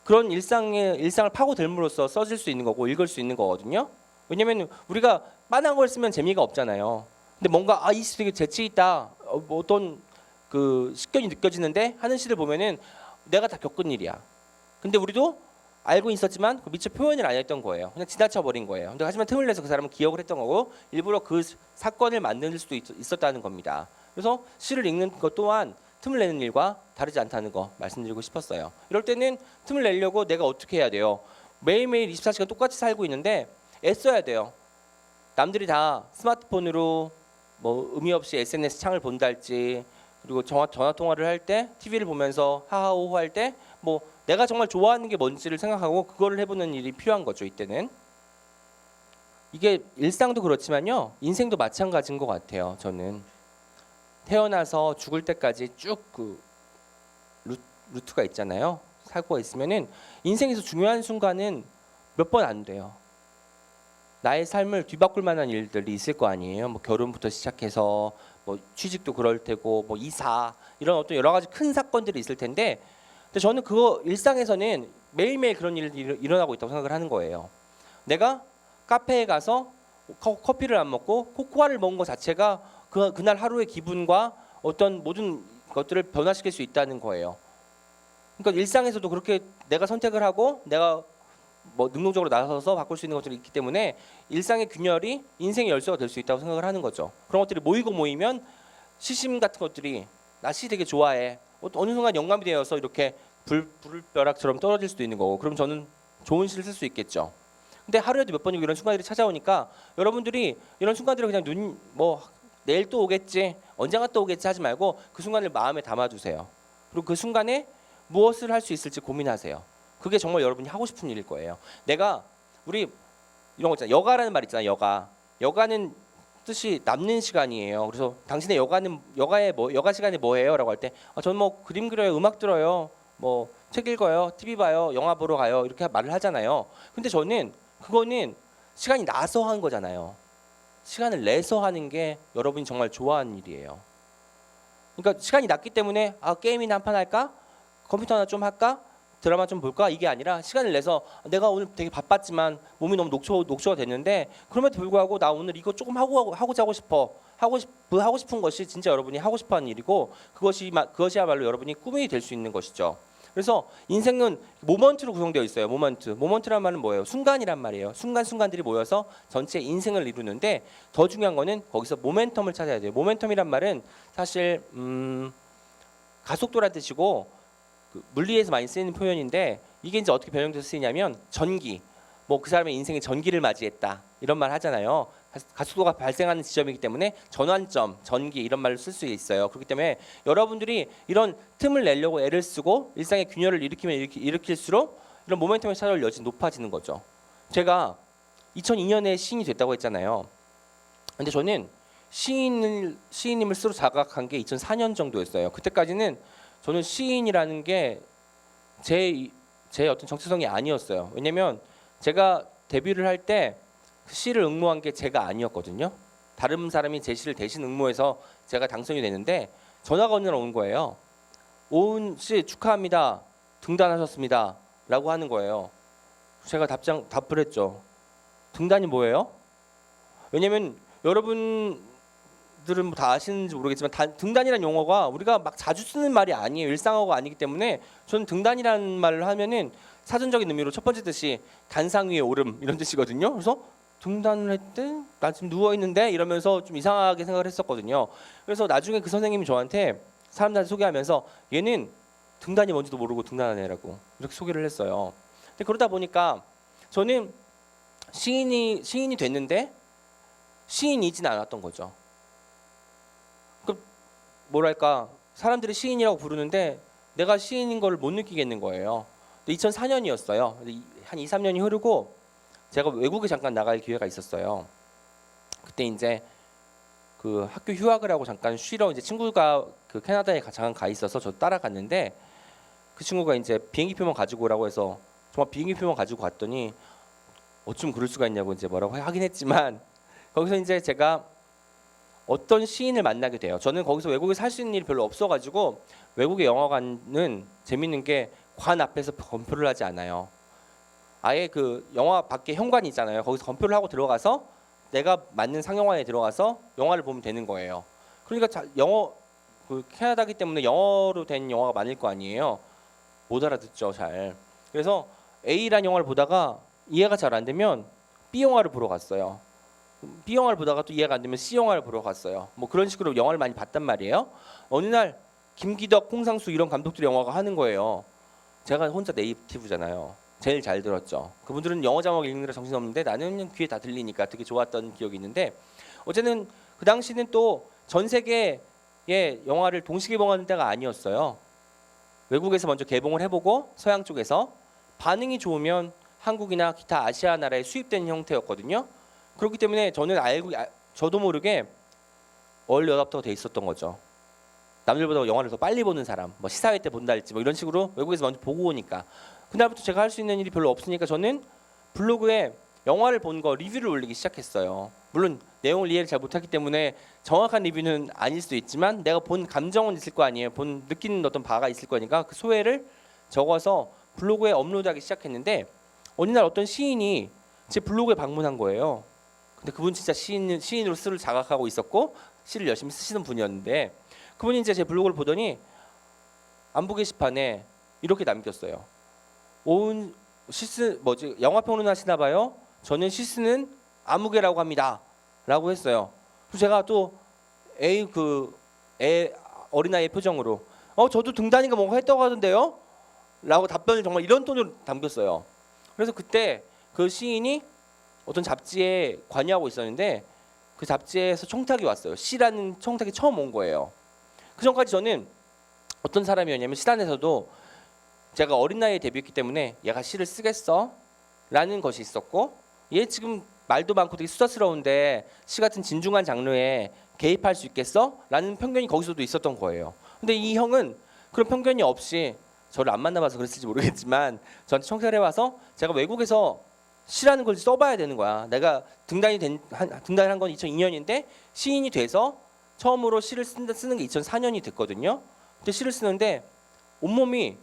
Speaker 1: 그런 일상을 파고들므로써 써질 수 있는 거고 읽을 수 있는 거거든요. 왜냐면 우리가 빤한 걸 쓰면 재미가 없잖아요. 근데 뭔가 이 시 되게 재치 있다. 뭐 어떤 그 식견이 느껴지는데 하는 시를 보면은 내가 다 겪은 일이야. 근데 우리도 알고 있었지만 미처 표현을 안 했던 거예요. 그냥 지나쳐 버린 거예요. 근데 하지만 틈을 내서 그 사람은 기억을 했던 거고 일부러 그 사건을 만들 수도 있었다는 겁니다. 그래서 시를 읽는 것 또한 틈을 내는 일과 다르지 않다는 거 말씀드리고 싶었어요. 이럴 때는 틈을 내려고 내가 어떻게 해야 돼요? 매일매일 24시간 똑같이 살고 있는데 애써야 돼요. 남들이 다 스마트폰으로 뭐 의미 없이 SNS 창을 본달지 그리고 전화 통화를 할 때 TV를 보면서 하하호호 할 때 뭐 내가 정말 좋아하는 게 뭔지를 생각하고 그거를 해보는 일이 필요한 거죠. 이때는 이게 일상도 그렇지만요 인생도 마찬가지인 것 같아요. 저는 태어나서 죽을 때까지 쭉 그 루트가 있잖아요. 살고 있으면은 인생에서 중요한 순간은 몇 번 안 돼요. 나의 삶을 뒤바꿀 만한 일들이 있을 거 아니에요. 뭐 결혼부터 시작해서 뭐 취직도 그럴 테고 뭐 이사 이런 어떤 여러 가지 큰 사건들이 있을 텐데 근데 저는 그거 일상에서는 매일매일 그런 일이 일어나고 있다고 생각을 하는 거예요. 내가 카페에 가서 커피를 안 먹고 코코아를 먹은 것 자체가 그날 하루의 기분과 어떤 모든 것들을 변화시킬 수 있다는 거예요. 그러니까 일상에서도 그렇게 내가 선택을 하고 내가 뭐 능동적으로 나서서 바꿀 수 있는 것들이 있기 때문에 일상의 균열이 인생의 열쇠가 될 수 있다고 생각을 하는 거죠. 그런 것들이 모이면 시심 같은 것들이 나 시 되게 좋아해. 어느 순간 영감이 되어서 이렇게 불벼락처럼 떨어질 수도 있는 거고 그럼 저는 좋은 시를 쓸 수 있겠죠. 근데 하루에도 몇 번이고 이런 순간들이 찾아오니까 여러분들이 이런 순간들을 그냥 내일 또 오겠지 언젠가 또 오겠지 하지 말고 그 순간을 마음에 담아두세요. 그리고 그 순간에 무엇을 할 수 있을지 고민하세요. 그게 정말 여러분이 하고 싶은 일일 거예요. 우리 이런 거 있잖아요. 여가라는 말 있잖아요. 여가는 뜻이 남는 시간이에요. 그래서 당신의 여가 시간이 뭐예요?라고 할 때 저는 뭐 그림 그려요, 음악 들어요, 뭐 책 읽어요, TV 봐요, 영화 보러 가요 이렇게 말을 하잖아요. 근데 저는 그거는 시간이 나서 한 거잖아요. 시간을 내서 하는 게 여러분이 정말 좋아하는 일이에요. 그러니까 시간이 났기 때문에 게임이나 한 판 할까? 컴퓨터 하나 좀 할까? 드라마 좀 볼까? 이게 아니라 시간을 내서 내가 오늘 되게 바빴지만 몸이 너무 녹초가 됐는데 그럼에도 불구하고 나 오늘 이거 조금 하고자 하고 싶어. 하고 싶은 것이 진짜 여러분이 하고 싶어하는 일이고 그것이야말로 여러분이 꿈이 될 수 있는 것이죠. 그래서 인생은 모먼트로 구성되어 있어요. 모먼트란 말은 뭐예요? 순간이란 말이에요. 순간순간들이 모여서 전체 인생을 이루는데 더 중요한 거는 거기서 모멘텀을 찾아야 돼요. 모멘텀이란 말은 사실 가속도란 뜻이고 물리에서 많이 쓰이는 표현인데 이게 이제 어떻게 변형돼서 쓰이냐면 전기, 뭐 그 사람의 인생의 전기를 맞이했다 이런 말 하잖아요. 가속도가 발생하는 지점이기 때문에 전환점, 전기 이런 말을 쓸 수 있어요. 그렇기 때문에 여러분들이 이런 틈을 내려고 애를 쓰고 일상의 균열을 일으킬수록 이런 모멘텀을 찾아올 여지는 높아지는 거죠. 제가 2002년에 시인이 됐다고 했잖아요. 근데 저는 시인님을 스스로 자각한 게 2004년 정도였어요. 그때까지는 저는 시인이라는 게 제 어떤 정체성이 아니었어요. 왜냐면 제가 데뷔를 할 때 시를 응모한 게 제가 아니었거든요. 다른 사람이 제 시를 대신 응모해서 제가 당선이 됐는데 전화가 어느 날 오는 거예요. 오은 씨 축하합니다. 등단하셨습니다. 라고 하는 거예요. 제가 답을 했죠. 등단이 뭐예요? 왜냐면 여러분들이 분들은 뭐다 아시는지 모르겠지만 등단이라는 용어가 우리가 막 자주 쓰는 말이 아니에요. 일상어가 아니기 때문에 저는 등단이라는 말을 하면은 사전적인 의미로 첫 번째 뜻이 단상 위에 오름 이런 뜻이거든요. 그래서 등단을 했대? 나 지금 누워 있는데 이러면서 좀 이상하게 생각을 했었거든요. 그래서 나중에 그 선생님이 저한테 사람들한테 소개하면서 얘는 등단이 뭔지도 모르고 등단한 애라고 이렇게 소개를 했어요. 근데 그러다 보니까 저는 시인이 됐는데 시인이진 않았던 거죠. 그 뭐랄까 사람들이 시인이라고 부르는데 내가 시인인 걸 못 느끼겠는 거예요. 2004년이었어요. 한 2, 3년이 흐르고 제가 외국에 잠깐 나갈 기회가 있었어요. 그때 이제 그 학교 휴학을 하고 잠깐 쉬러 이제 친구가 그 캐나다에 잠깐 가 있어서 저 따라갔는데 그 친구가 이제 비행기표만 가지고 오라고 해서 정말 비행기표만 가지고 갔더니 어쩜 그럴 수가 있냐고 이제 뭐라고 하긴 했지만 거기서 이제 제가 어떤 시인을 만나게 돼요. 저는 거기서 외국에서 할 수 있는 일이 별로 없어가지고 외국의 영화관은 재밌는 게 관 앞에서 검표를 하지 않아요. 아예 그 영화 밖에 현관이 있잖아요. 거기서 검표를 하고 들어가서 내가 맞는 상영관에 들어가서 영화를 보면 되는 거예요. 그러니까 영어 그 캐나다기 때문에 영어로 된 영화가 많을 거 아니에요. 못 알아듣죠, 잘. 그래서 A라는 영화를 보다가 이해가 잘 안 되면 B 영화를 보러 갔어요. B 영화를 보다가 또 이해가 안 되면 C 영화를 보러 갔어요. 뭐 그런 식으로 영화를 많이 봤단 말이에요. 어느 날 김기덕, 홍상수 이런 감독들이 영화가 하는 거예요. 제가 혼자 네이티브잖아요. 제일 잘 들었죠. 그분들은 영어 자막 읽느라 정신없는데 나는 그냥 귀에 다 들리니까 되게 좋았던 기억이 있는데 어쨌든 그 당시는 또 전 세계의 영화를 동시 개봉하는 때가 아니었어요. 외국에서 먼저 개봉을 해보고 서양 쪽에서 반응이 좋으면 한국이나 기타 아시아 나라에 수입되는 형태였거든요. 그렇기 때문에 저는 저도 모르게 얼리 어답터가 돼 있었던 거죠. 남들보다 영화를 더 빨리 보는 사람, 뭐 시사회 때 본다 할지 뭐 이런 식으로 외국에서 먼저 보고 오니까 그날부터 제가 할 수 있는 일이 별로 없으니까 저는 블로그에 영화를 본 거 리뷰를 올리기 시작했어요. 물론 내용을 이해를 잘 못하기 때문에 정확한 리뷰는 아닐 수도 있지만 내가 본 감정은 있을 거 아니에요. 본 느끼는 어떤 바가 있을 거니까 그 소회를 적어서 블로그에 업로드하기 시작했는데 어느 날 어떤 시인이 제 블로그에 방문한 거예요. 근데 그분 진짜 시인으로 스스로 자각하고 있었고 시를 열심히 쓰시는 분이었는데 그분이 이제 제 블로그를 보더니 안부 게시판에 이렇게 남겼어요. 오은 시스 뭐지 영화 평론 하시나 봐요. 저는 시스는 아무개라고 합니다.라고 했어요. 그래서 제가 또 어린아이의 표정으로 저도 등단인가 뭔가 했다고 하던데요. 라고 답변을 정말 이런 톤으로 남겼어요. 그래서 그때 그 시인이 어떤 잡지에 관여하고 있었는데 그 잡지에서 청탁이 왔어요. 시라는 청탁이 처음 온 거예요. 그 전까지 저는 어떤 사람이었냐면 시단에서도 제가 어린 나이에 데뷔했기 때문에 얘가 시를 쓰겠어? 라는 것이 있었고 얘 지금 말도 많고 되게 수다스러운데 시 같은 진중한 장르에 개입할 수 있겠어? 라는 편견이 거기서도 있었던 거예요. 근데 이 형은 그런 편견이 없이 저를 안 만나봐서 그랬을지 모르겠지만 저한테 청탁을 해와서 제가 외국에서 시라는 걸 써봐야 되는 거야. 내가 등단한 건 2002년인데 시인이 돼서 처음으로 시를 쓰는 게 2004년이 됐거든요. 근데 시를 쓰는데 온몸이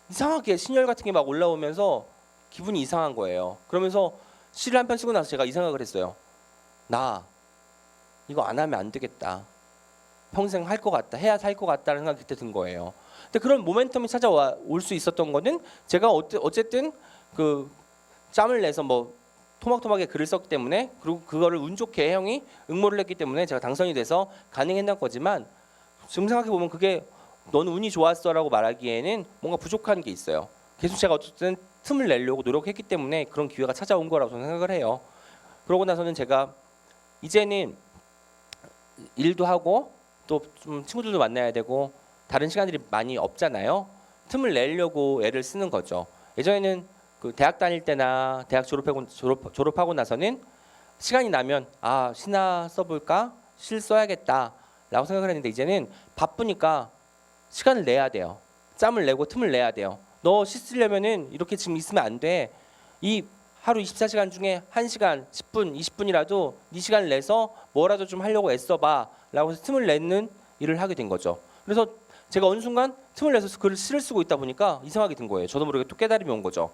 Speaker 1: 이상하게 신열 같은 게 막 올라오면서 기분이 이상한 거예요. 그러면서 시를 한 편 쓰고 나서 제가 이 생각을 했어요. 나 이거 안 하면 안 되겠다. 평생 할 것 같다. 해야 살 것 같다는 생각이 그때 든 거예요. 근데 그런 모멘텀이 찾아올 수 있었던 거는 제가 어쨌든 그 짬을 내서 뭐 토막토막에 글을 썼기 때문에 그리고 그거를 운 좋게 형이 응모를 했기 때문에 제가 당선이 돼서 가능했던 거지만 지금 생각해 보면 그게 너는 운이 좋았어라고 말하기에는 뭔가 부족한 게 있어요. 계속 제가 어쨌든 틈을 내려고 노력했기 때문에 그런 기회가 찾아온 거라고 저는 생각을 해요. 그러고 나서는 제가 이제는 일도 하고 또 좀 친구들도 만나야 되고 다른 시간들이 많이 없잖아요. 틈을 내려고 애를 쓰는 거죠. 예전에는 그 대학 다닐 때나 대학 졸업하고 나서는 시간이 나면 시나 써볼까? 실 써야겠다라고 생각을 했는데 이제는 바쁘니까 시간을 내야 돼요. 짬을 내고 틈을 내야 돼요. 너 시 쓰려면은 이렇게 지금 있으면 안 돼. 이 하루 24시간 중에 1시간, 10분, 20분이라도 네 시간을 내서 뭐라도 좀 하려고 애써봐 라고 해서 틈을 내는 일을 하게 된 거죠. 그래서 제가 어느 순간 틈을 내서 시를 쓰고 있다 보니까 이상하게 된 거예요. 저도 모르게 또 깨달음이 온 거죠.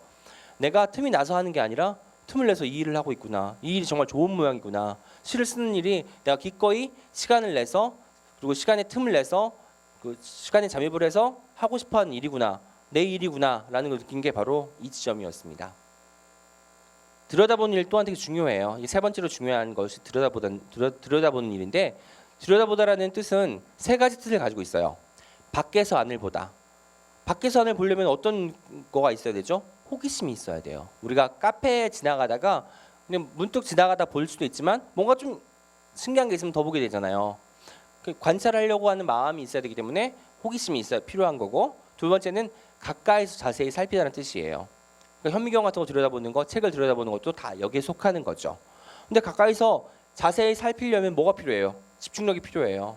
Speaker 1: 내가 틈이 나서 하는 게 아니라 틈을 내서 이 일을 하고 있구나. 이 일이 정말 좋은 모양이구나. 시를 쓰는 일이 내가 기꺼이 시간을 내서 그리고 시간의 틈을 내서 그 시간에 잠입을 해서 하고 싶어하는 일이구나. 내 일이구나라는 걸 느낀 게 바로 이 지점이었습니다. 들여다보는 일 또한 되게 중요해요. 이 세 번째로 중요한 것이 들여다보는 일인데 들여다보다라는 뜻은 세 가지 뜻을 가지고 있어요. 밖에서 안을 보다. 밖에서 안을 보려면 어떤 거가 있어야 되죠? 호기심이 있어야 돼요. 우리가 카페에 지나가다가 그냥 문득 지나가다 볼 수도 있지만 뭔가 좀 신기한 게 있으면 더 보게 되잖아요. 관찰하려고 하는 마음이 있어야 되기 때문에 호기심이 있어야 필요한 거고, 두 번째는 가까이서 자세히 살피다는 뜻이에요. 그러니까 현미경 같은 거 들여다보는 거, 책을 들여다보는 것도 다 여기에 속하는 거죠. 근데 가까이서 자세히 살피려면 뭐가 필요해요? 집중력이 필요해요.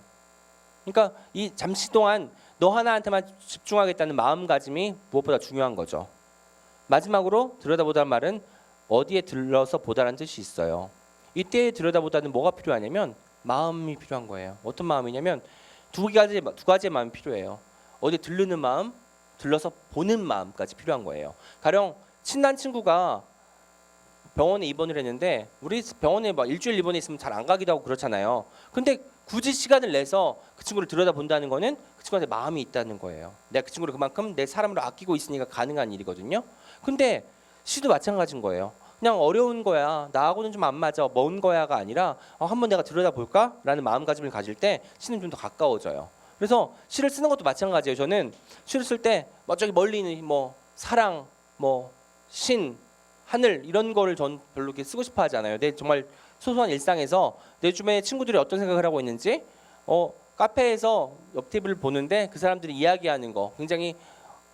Speaker 1: 그러니까 이 잠시 동안 너 하나한테만 집중하겠다는 마음가짐이 무엇보다 중요한 거죠. 마지막으로 들여다보다는 말은 어디에 들러서 보다라는 뜻이 있어요. 이때 들여다보다는 뭐가 필요하냐면 마음이 필요한 거예요. 어떤 마음이냐면 두 가지의 마음이 필요해요. 어디 들르는 마음, 들러서 보는 마음까지 필요한 거예요. 가령 친한 친구가 병원에 입원을 했는데 우리 병원에 막 일주일 입원해 있으면 잘 안 가기도 하고 그렇잖아요. 근데 굳이 시간을 내서 그 친구를 들여다본다는 거는 그 친구한테 마음이 있다는 거예요. 내가 그 친구를 그만큼 내 사람으로 아끼고 있으니까 가능한 일이거든요. 근데 시도 마찬가지인 거예요. 그냥 어려운 거야, 나하고는 좀 안 맞아, 먼 거야가 아니라 한번 내가 들여다볼까? 라는 마음가짐을 가질 때 시는 좀 더 가까워져요. 그래서 시를 쓰는 것도 마찬가지예요. 저는 시를 쓸 때 저기 멀리 있는 뭐 사랑, 뭐 신, 하늘 이런 거를 전 별로 이렇게 쓰고 싶어 하지 않아요. 내 정말 소소한 일상에서 내 주변에 친구들이 어떤 생각을 하고 있는지, 카페에서 옆 테이블을 보는데 그 사람들이 이야기하는 거 굉장히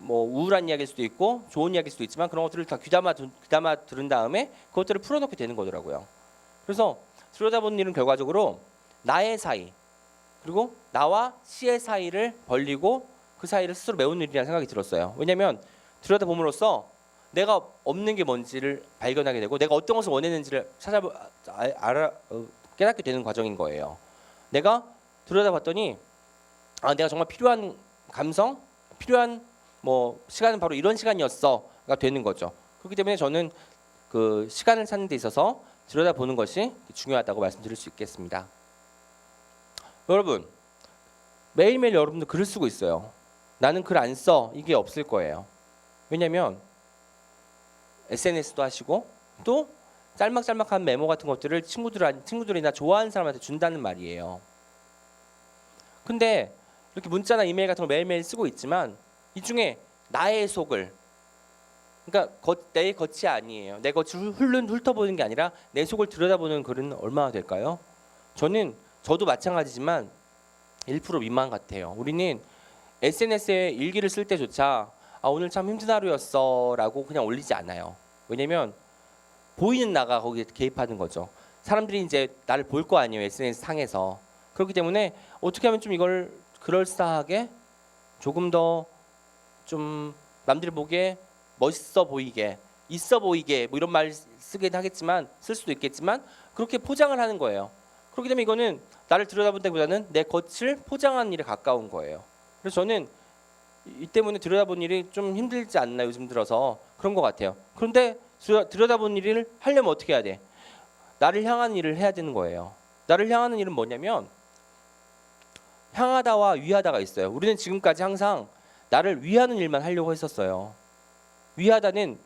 Speaker 1: 뭐 우울한 이야기일 수도 있고 좋은 이야기일 수도 있지만 그런 것들을 다 귀담아 들은 다음에 그것들을 풀어놓게 되는 거더라고요. 그래서 들여다보는 일은 결과적으로 나의 사이 그리고 나와 시의 사이를 벌리고 그 사이를 스스로 메우는 일이라는 생각이 들었어요. 왜냐하면 들여다봄으로써 내가 없는 게 뭔지를 발견하게 되고 내가 어떤 것을 원했는지를 깨닫게 되는 과정인 거예요. 내가 들여다봤더니 내가 정말 필요한 감성, 필요한 뭐 시간은 바로 이런 시간이었어가 되는 거죠. 그렇기 때문에 저는 그 시간을 찾는 데 있어서 들여다보는 것이 중요하다고 말씀드릴 수 있겠습니다. 여러분 매일매일 여러분도 글을 쓰고 있어요. 나는 글 안 써 이게 없을 거예요. 왜냐하면 SNS도 하시고 또 짤막짤막한 메모 같은 것들을 친구들이나 좋아하는 사람한테 준다는 말이에요. 근데 이렇게 문자나 이메일 같은 걸 매일매일 쓰고 있지만 이 중에 나의 속을, 그러니까 내 겉이 아니에요. 내 겉을 훑어보는 게 아니라 내 속을 들여다보는 글은 얼마나 될까요? 저도 마찬가지지만 1% 미만 같아요. 우리는 SNS에 일기를 쓸 때조차 오늘 참 힘든 하루였어 라고 그냥 올리지 않아요. 왜냐면 보이는 나가 거기에 개입하는 거죠. 사람들이 이제 나를 볼 거 아니에요. SNS 상에서. 그렇기 때문에 어떻게 하면 좀 이걸 그럴싸하게 조금 더 좀 남들이 보기에 멋있어 보이게, 있어 보이게 뭐 이런 말 쓰긴 하겠지만 쓸 수도 있겠지만 그렇게 포장을 하는 거예요. 그렇기 때문에 이거는 나를 들여다본다기보다는 내 겉을 포장하는 일에 가까운 거예요. 그래서 저는 이 때문에 들여다보는 일이 좀 힘들지 않나 요즘 들어서 그런 것 같아요. 그런데 들여다보는 일을 하려면 어떻게 해야 돼? 나를 향하는 일을 해야 되는 거예요. 나를 향하는 일은 뭐냐면 향하다와 위하다가 있어요. 우리는 지금까지 항상 나를 위하는 일만 하려고 했었어요. 위하다는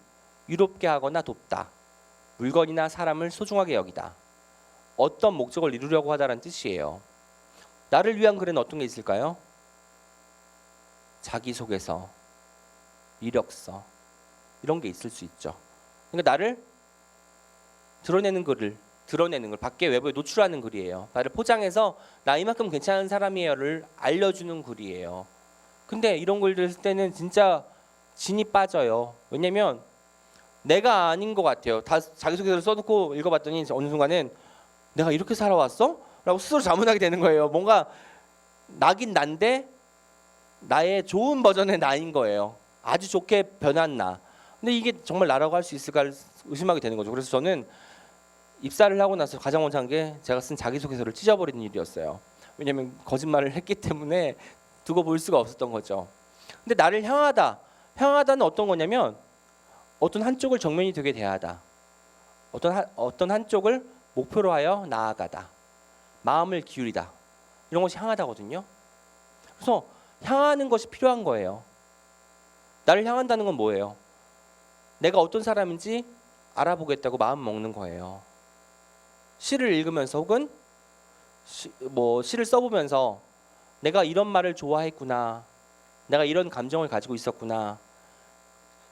Speaker 1: 위롭게 하거나 돕다. 물건이나 사람을 소중하게 여기다. 어떤 목적을 이루려고 하다라는 뜻이에요. 나를 위한 글은 어떤 게 있을까요? 자기소개서, 이력서 이런 게 있을 수 있죠. 그러니까 나를 드러내는 걸 밖에 외부에 노출하는 글이에요. 나를 포장해서 나 이만큼 괜찮은 사람이에요를 알려주는 글이에요. 근데 이런 글들 쓸 때는 진짜 진이 빠져요. 왜냐면 내가 아닌 것 같아요. 다 자기소개서를 써놓고 읽어봤더니 어느 순간은 내가 이렇게 살아왔어? 라고 스스로 자문하게 되는 거예요. 뭔가 나긴 난데 나의 좋은 버전의 나인 거예요. 아주 좋게 변한 나. 근데 이게 정말 나라고 할 수 있을까를 의심하게 되는 거죠. 그래서 저는 입사를 하고 나서 가장 먼저 한 게 제가 쓴 자기소개서를 찢어버리는 일이었어요. 왜냐하면 거짓말을 했기 때문에 두고 볼 수가 없었던 거죠. 근데 나를 향하다는 어떤 거냐면 어떤 한쪽을 정면이 되게 대하다. 어떤 한쪽을 목표로 하여 나아가다, 마음을 기울이다, 이런 것이 향하다거든요. 그래서 향하는 것이 필요한 거예요. 나를 향한다는 건 뭐예요? 내가 어떤 사람인지 알아보겠다고 마음 먹는 거예요. 시를 읽으면서 혹은 시를 써보면서 내가 이런 말을 좋아했구나, 내가 이런 감정을 가지고 있었구나,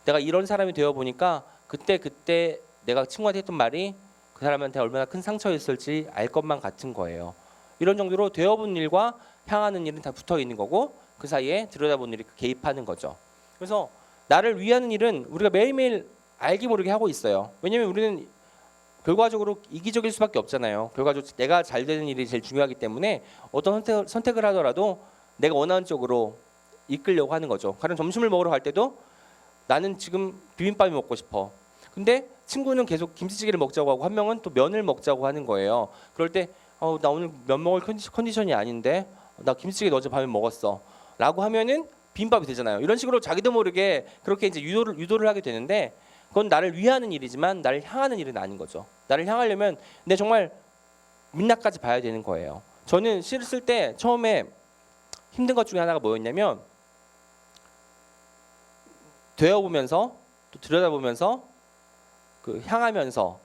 Speaker 1: 내가 이런 사람이 되어 보니까 그때 내가 친구한테 했던 말이 그 사람한테 얼마나 큰 상처였을지 알 것만 같은 거예요. 이런 정도로 되어본 일과 향하는 일은 다 붙어 있는 거고, 그 사이에 들여다보는 일이 개입하는 거죠. 그래서 나를 위하는 일은 우리가 매일매일 알게 모르게 하고 있어요. 왜냐하면 우리는 결과적으로 이기적일 수밖에 없잖아요. 결과적으로 내가 잘 되는 일이 제일 중요하기 때문에 어떤 선택을 하더라도 내가 원하는 쪽으로 이끌려고 하는 거죠. 가령 점심을 먹으러 갈 때도 나는 지금 비빔밥이 먹고 싶어. 근데 친구는 계속 김치찌개를 먹자고 하고 한 명은 또 면을 먹자고 하는 거예요. 그럴 때 나 오늘 면 먹을 컨디션이 아닌데 나 김치찌개 어제 밤에 먹었어 라고 하면은 비빔밥이 되잖아요. 이런 식으로 자기도 모르게 그렇게 이제 유도를 하게 되는데, 그건 나를 위하는 일이지만 나를 향하는 일은 아닌 거죠. 나를 향하려면 내 정말 민낯까지 봐야 되는 거예요. 저는 시를 쓸 때 처음에 힘든 것 중에 하나가 뭐였냐면, 되어보면서 또 들여다보면서 향하면서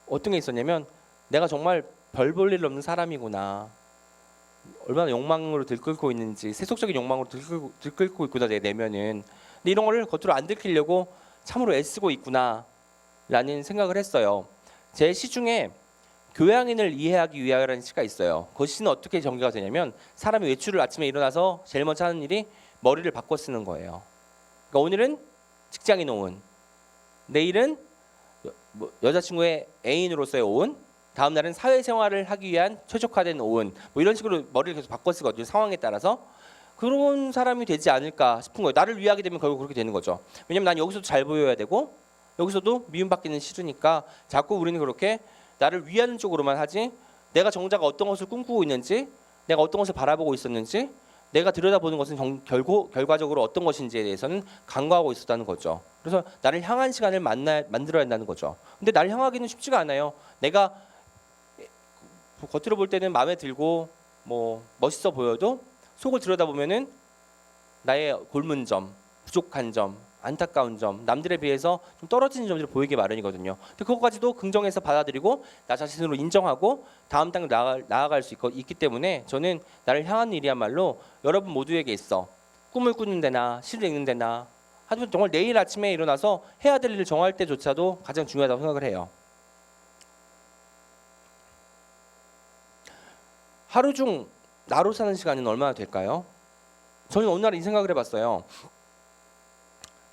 Speaker 1: 어떤 게 있었냐면, 내가 정말 별 볼 일 없는 사람이구나, 얼마나 욕망으로 들끓고 있는지, 세속적인 욕망으로 들끓고 있구나 내 내면은. 근데 이런 거를 겉으로 안 들키려고 참으로 애쓰고 있구나 라는 생각을 했어요. 제 시 중에 교양인을 이해하기 위하여라는 시가 있어요. 그 시는 어떻게 전개가 되냐면, 사람이 외출을 아침에 일어나서 제일 먼저 하는 일이 머리를 바꿔 쓰는 거예요. 그러니까 오늘은 직장인 오은, 내일은 여자친구의 애인으로서의 오은, 다음 날은 사회생활을 하기 위한 최적화된 오은, 이런 식으로 머리를 계속 바꿔 쓰거든요. 상황에 따라서. 그런 사람이 되지 않을까 싶은 거예요. 나를 위하게 되면 결국 그렇게 되는 거죠. 왜냐면 난 여기서도 잘 보여야 되고 여기서도 미움받기는 싫으니까 자꾸 우리는 그렇게 나를 위하는 쪽으로만 하지, 내가 정작 어떤 것을 꿈꾸고 있는지, 내가 어떤 것을 바라보고 있었는지, 내가 들여다보는 것은 결과적으로 어떤 것인지에 대해서는 간과하고 있었다는 거죠. 그래서 나를 향한 시간을 만들어야 한다는 거죠. 근데 나를 향하기는 쉽지가 않아요. 내가 겉으로 볼 때는 마음에 들고 멋있어 보여도 속을 들여다보면은 나의 골문 점, 부족한 점, 안타까운 점, 남들에 비해서 좀 떨어지는 점들이 보이기 마련이거든요. 근데 그것까지도 긍정해서 받아들이고 나 자신으로 인정하고 다음 단계 나아갈 수 있기 때문에, 저는 나를 향한 일이야말로 여러분 모두에게 있어 꿈을 꾸는 데나 시를 읽는 데나, 하지만 정말 내일 아침에 일어나서 해야 될 일을 정할 때조차도 가장 중요하다고 생각을 해요. 하루 중 나로 사는 시간은 얼마나 될까요? 저는 어느 날 이 생각을 해봤어요.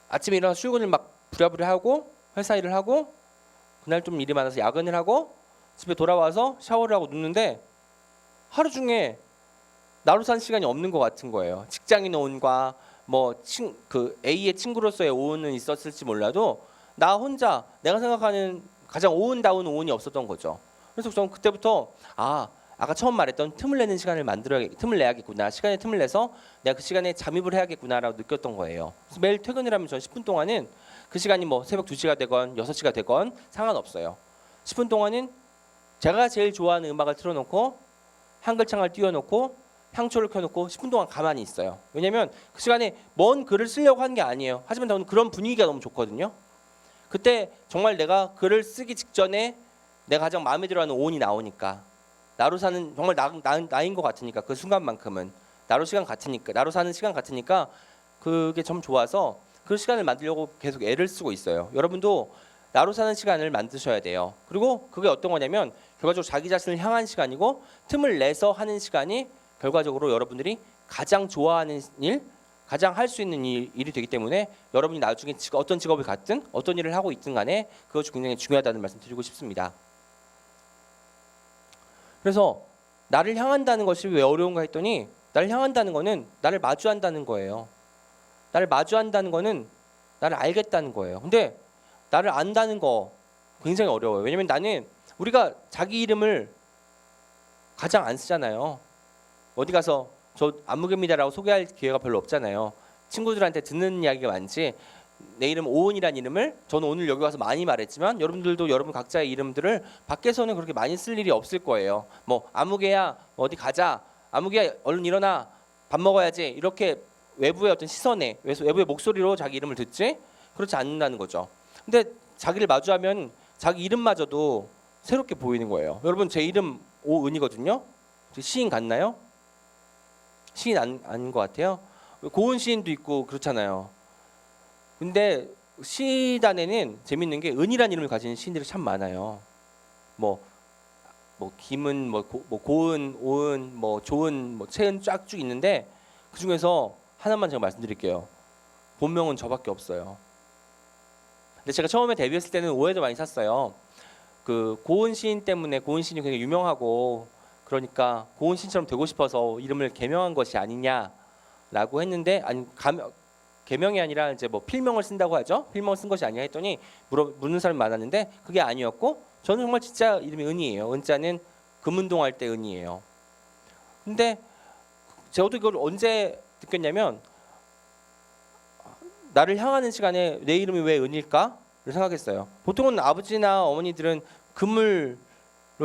Speaker 1: 아침에 일어나서 출근을 막 부랴부랴 하고 회사 일을 하고, 그날 좀 일이 많아서 야근을 하고 집에 돌아와서 샤워를 하고 눕는데, 하루 중에 나로 사는 시간이 없는 것 같은 거예요. 직장인 오은과 A의 친구로서의 오은은 있었을지 몰라도 나 혼자 내가 생각하는 가장 오은다운 오은이 없었던 거죠. 그래서 저는 그때부터 아까 처음 말했던 틈을 내야겠구나, 시간에 틈을 내서 내가 그 시간에 잠입을 해야겠구나라고 느꼈던 거예요. 그래서 매일 퇴근을 하면 전 10분 동안은 그 시간이 새벽 2시가 되건 6시가 되건 상관없어요. 10분 동안은 제가 제일 좋아하는 음악을 틀어놓고 한글창을 띄워놓고 향초를 켜놓고 10분 동안 가만히 있어요. 왜냐면 그 시간에 뭔 글을 쓰려고 하는 게 아니에요. 하지만 저는 그런 분위기가 너무 좋거든요. 그때 정말 내가 글을 쓰기 직전에 내가 가장 마음에 들어하는 오은이 나오니까, 나로 사는 정말 나인 것 같으니까, 그 순간만큼은 나로 사는 시간 같으니까 그게 좀 좋아서 그 시간을 만들려고 계속 애를 쓰고 있어요. 여러분도 나로 사는 시간을 만드셔야 돼요. 그리고 그게 어떤 거냐면 결과적으로 자기 자신을 향한 시간이고, 틈을 내서 하는 시간이 결과적으로 여러분들이 가장 좋아하는 일, 가장 할 수 있는 일이 되기 때문에, 여러분이 나중에 어떤 직업을 갖든 어떤 일을 하고 있든 간에 그것이 굉장히 중요하다는 말씀 드리고 싶습니다. 그래서 나를 향한다는 것이 왜 어려운가 했더니, 나를 향한다는 거는 나를 마주한다는 거예요. 나를 마주한다는 거는 나를 알겠다는 거예요. 근데 나를 안다는 거 굉장히 어려워요. 왜냐면 우리가 자기 이름을 가장 안 쓰잖아요. 어디 가서 저 안무개입니다라고 소개할 기회가 별로 없잖아요. 친구들한테 듣는 이야기가 많지, 내 이름 오은이라는 이름을 저는 오늘 여기 와서 많이 말했지만 여러분들도 여러분 각자의 이름들을 밖에서는 그렇게 많이 쓸 일이 없을 거예요. 뭐 아무개야 어디 가자, 아무개야 얼른 일어나 밥 먹어야지, 이렇게 외부의 어떤 시선에 외부의 목소리로 자기 이름을 듣지 그렇지 않는다는 거죠. 근데 자기를 마주하면 자기 이름마저도 새롭게 보이는 거예요. 여러분 제 이름 오은이거든요. 시인 같나요? 시인 아닌 것 같아요. 고은 시인도 있고 그렇잖아요. 근데 시단에는 재밌는 게 은이라는 이름을 가진 시인들이 참 많아요. 뭐 김은 고은, 오은, 조은, 채은 쫙쭉 있는데 그 중에서 하나만 제가 말씀드릴게요. 본명은 저밖에 없어요. 근데 제가 처음에 데뷔했을 때는 오해도 많이 샀어요. 그 고은 시인 때문에 고은 시인이 굉장히 유명하고 그러니까 고은 시인처럼 되고 싶어서 이름을 개명한 것이 아니냐라고 했는데 아니 개명이 아니라 이제 필명을 쓴다고 하죠. 필명을 쓴 것이 아니냐 했더니 묻는 사람이 많았는데 그게 아니었고 저는 정말 진짜 이름이 은이에요. 은자는 금운동 할 때 은이에요. 근데 저도 이걸 언제 느꼈냐면 나를 향하는 시간에 내 이름이 왜 은일까를 생각했어요. 보통은 아버지나 어머니들은 금을로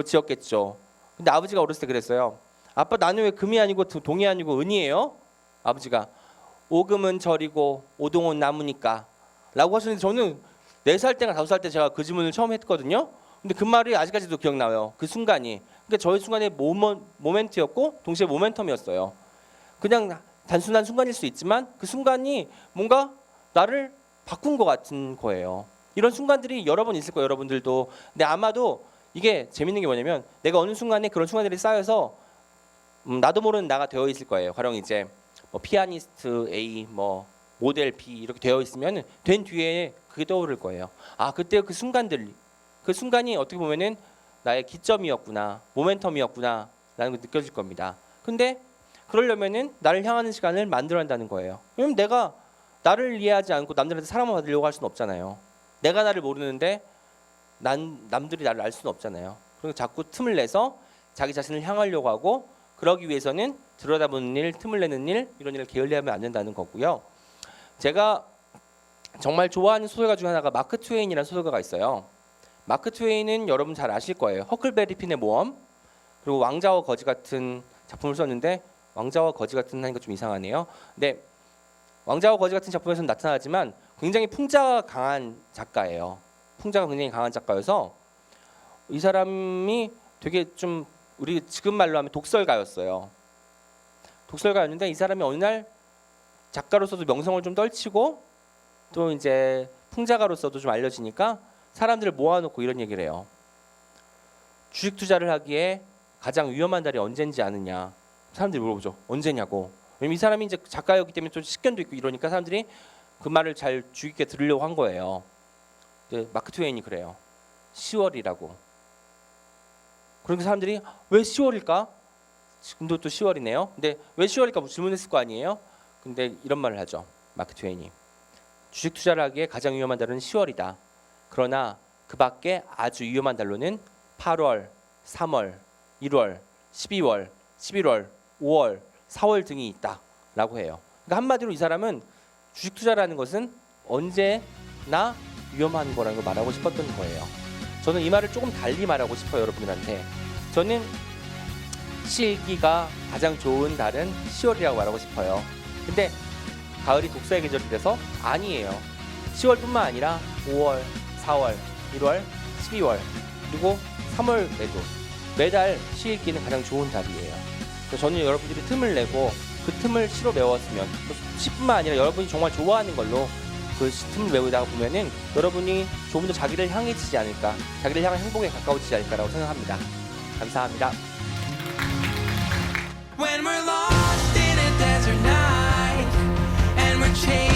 Speaker 1: 지었겠죠. 근데 아버지가 어렸을 때 그랬어요. 아빠 나는 왜 금이 아니고 동이 아니고 은이에요? 아버지가 오금은 절이고 오동은 나무니까 라고 하셨는데 저는 4살 때나 5살 때 제가 그 질문을 처음 했거든요. 근데 그 말이 아직까지도 기억나요. 그 순간이. 그러니까 저의 순간의 모멘트였고 동시에 모멘텀이었어요. 그냥 단순한 순간일 수 있지만 그 순간이 뭔가 나를 바꾼 것 같은 거예요. 이런 순간들이 여러 번 있을 거예요. 여러분들도. 근데 아마도 이게 재밌는 게 뭐냐면 내가 어느 순간에 그런 순간들이 쌓여서 나도 모르는 나가 되어 있을 거예요. 가령 이제 피아니스트 A, 모델 B 이렇게 되어 있으면 된 뒤에 그게 떠오를 거예요. 아 그때 그 순간들, 그 순간이 어떻게 보면은 나의 기점이었구나, 모멘텀이었구나 라는 거 느껴질 겁니다. 근데 그러려면은 나를 향하는 시간을 만들어야 한다는 거예요. 왜냐면 내가 나를 이해하지 않고 남들한테 사랑을 받으려고 할 수는 없잖아요. 내가 나를 모르는데 남들이 나를 알 수는 없잖아요. 그리고 자꾸 틈을 내서 자기 자신을 향하려고 하고 그러기 위해서는 들여다보는 일, 틈을 내는 일, 이런 일을 게을리하면 안 된다는 거고요. 제가 정말 좋아하는 소설가 중 하나가 마크 트웨인이라는 소설가가 있어요. 마크 트웨인은 여러분 잘 아실 거예요. 허클베리 핀의 모험, 그리고 왕자와 거지 같은 작품을 썼는데 왕자와 거지 같은 하니까 좀 이상하네요. 근데 왕자와 거지 같은 작품에서는 나타나지만 굉장히 풍자가 강한 작가예요. 풍자가 굉장히 강한 작가여서 이 사람이 되게 좀 우리 지금 말로 하면 독설가였어요. 독설가였는데 이 사람이 어느 날 작가로서도 명성을 좀 떨치고 또 이제 풍자가로서도 좀 알려지니까 사람들을 모아놓고 이런 얘기를 해요. 주식 투자를 하기에 가장 위험한 달이 언젠지 아느냐. 사람들이 물어보죠. 언제냐고. 왜냐면 이 사람이 이제 작가였기 때문에 좀 식견도 있고 이러니까 사람들이 그 말을 잘 주의 깊게 들으려고 한 거예요. 마크 트웨인이 그래요. 10월이라고. 그러니까 사람들이 왜 10월일까? 지금도 또 10월이네요. 근데 왜 10월일까 질문했을 거 아니에요? 근데 이런 말을 하죠. 마크 트웨인이. 주식 투자를 하기에 가장 위험한 달은 10월이다. 그러나 그 밖에 아주 위험한 달로는 8월, 3월, 1월, 12월, 11월, 5월, 4월 등이 있다라고 해요. 그러니까 한마디로 이 사람은 주식 투자라는 것은 언제나 위험한 거라는 걸 말하고 싶었던 거예요. 저는 이 말을 조금 달리 말하고 싶어요, 여러분들한테. 저는 시일기가 가장 좋은 달은 10월이라고 말하고 싶어요. 근데 가을이 독서의 계절이라서 아니에요. 10월뿐만 아니라 5월, 4월, 1월, 12월 그리고 3월에도 매달 시일기는 가장 좋은 달이에요. 그래서 저는 여러분들이 틈을 내고 그 틈을 시로 메웠으면 시뿐만 아니라 여러분이 정말 좋아하는 걸로 그 틈을 메우다가 보면은 여러분이 조금 더 자기를 향해지지 않을까, 자기를 향한 행복에 가까워지지 않을까라고 생각합니다. 감사합니다.
Speaker 2: When we're lost in a desert night and we're chasing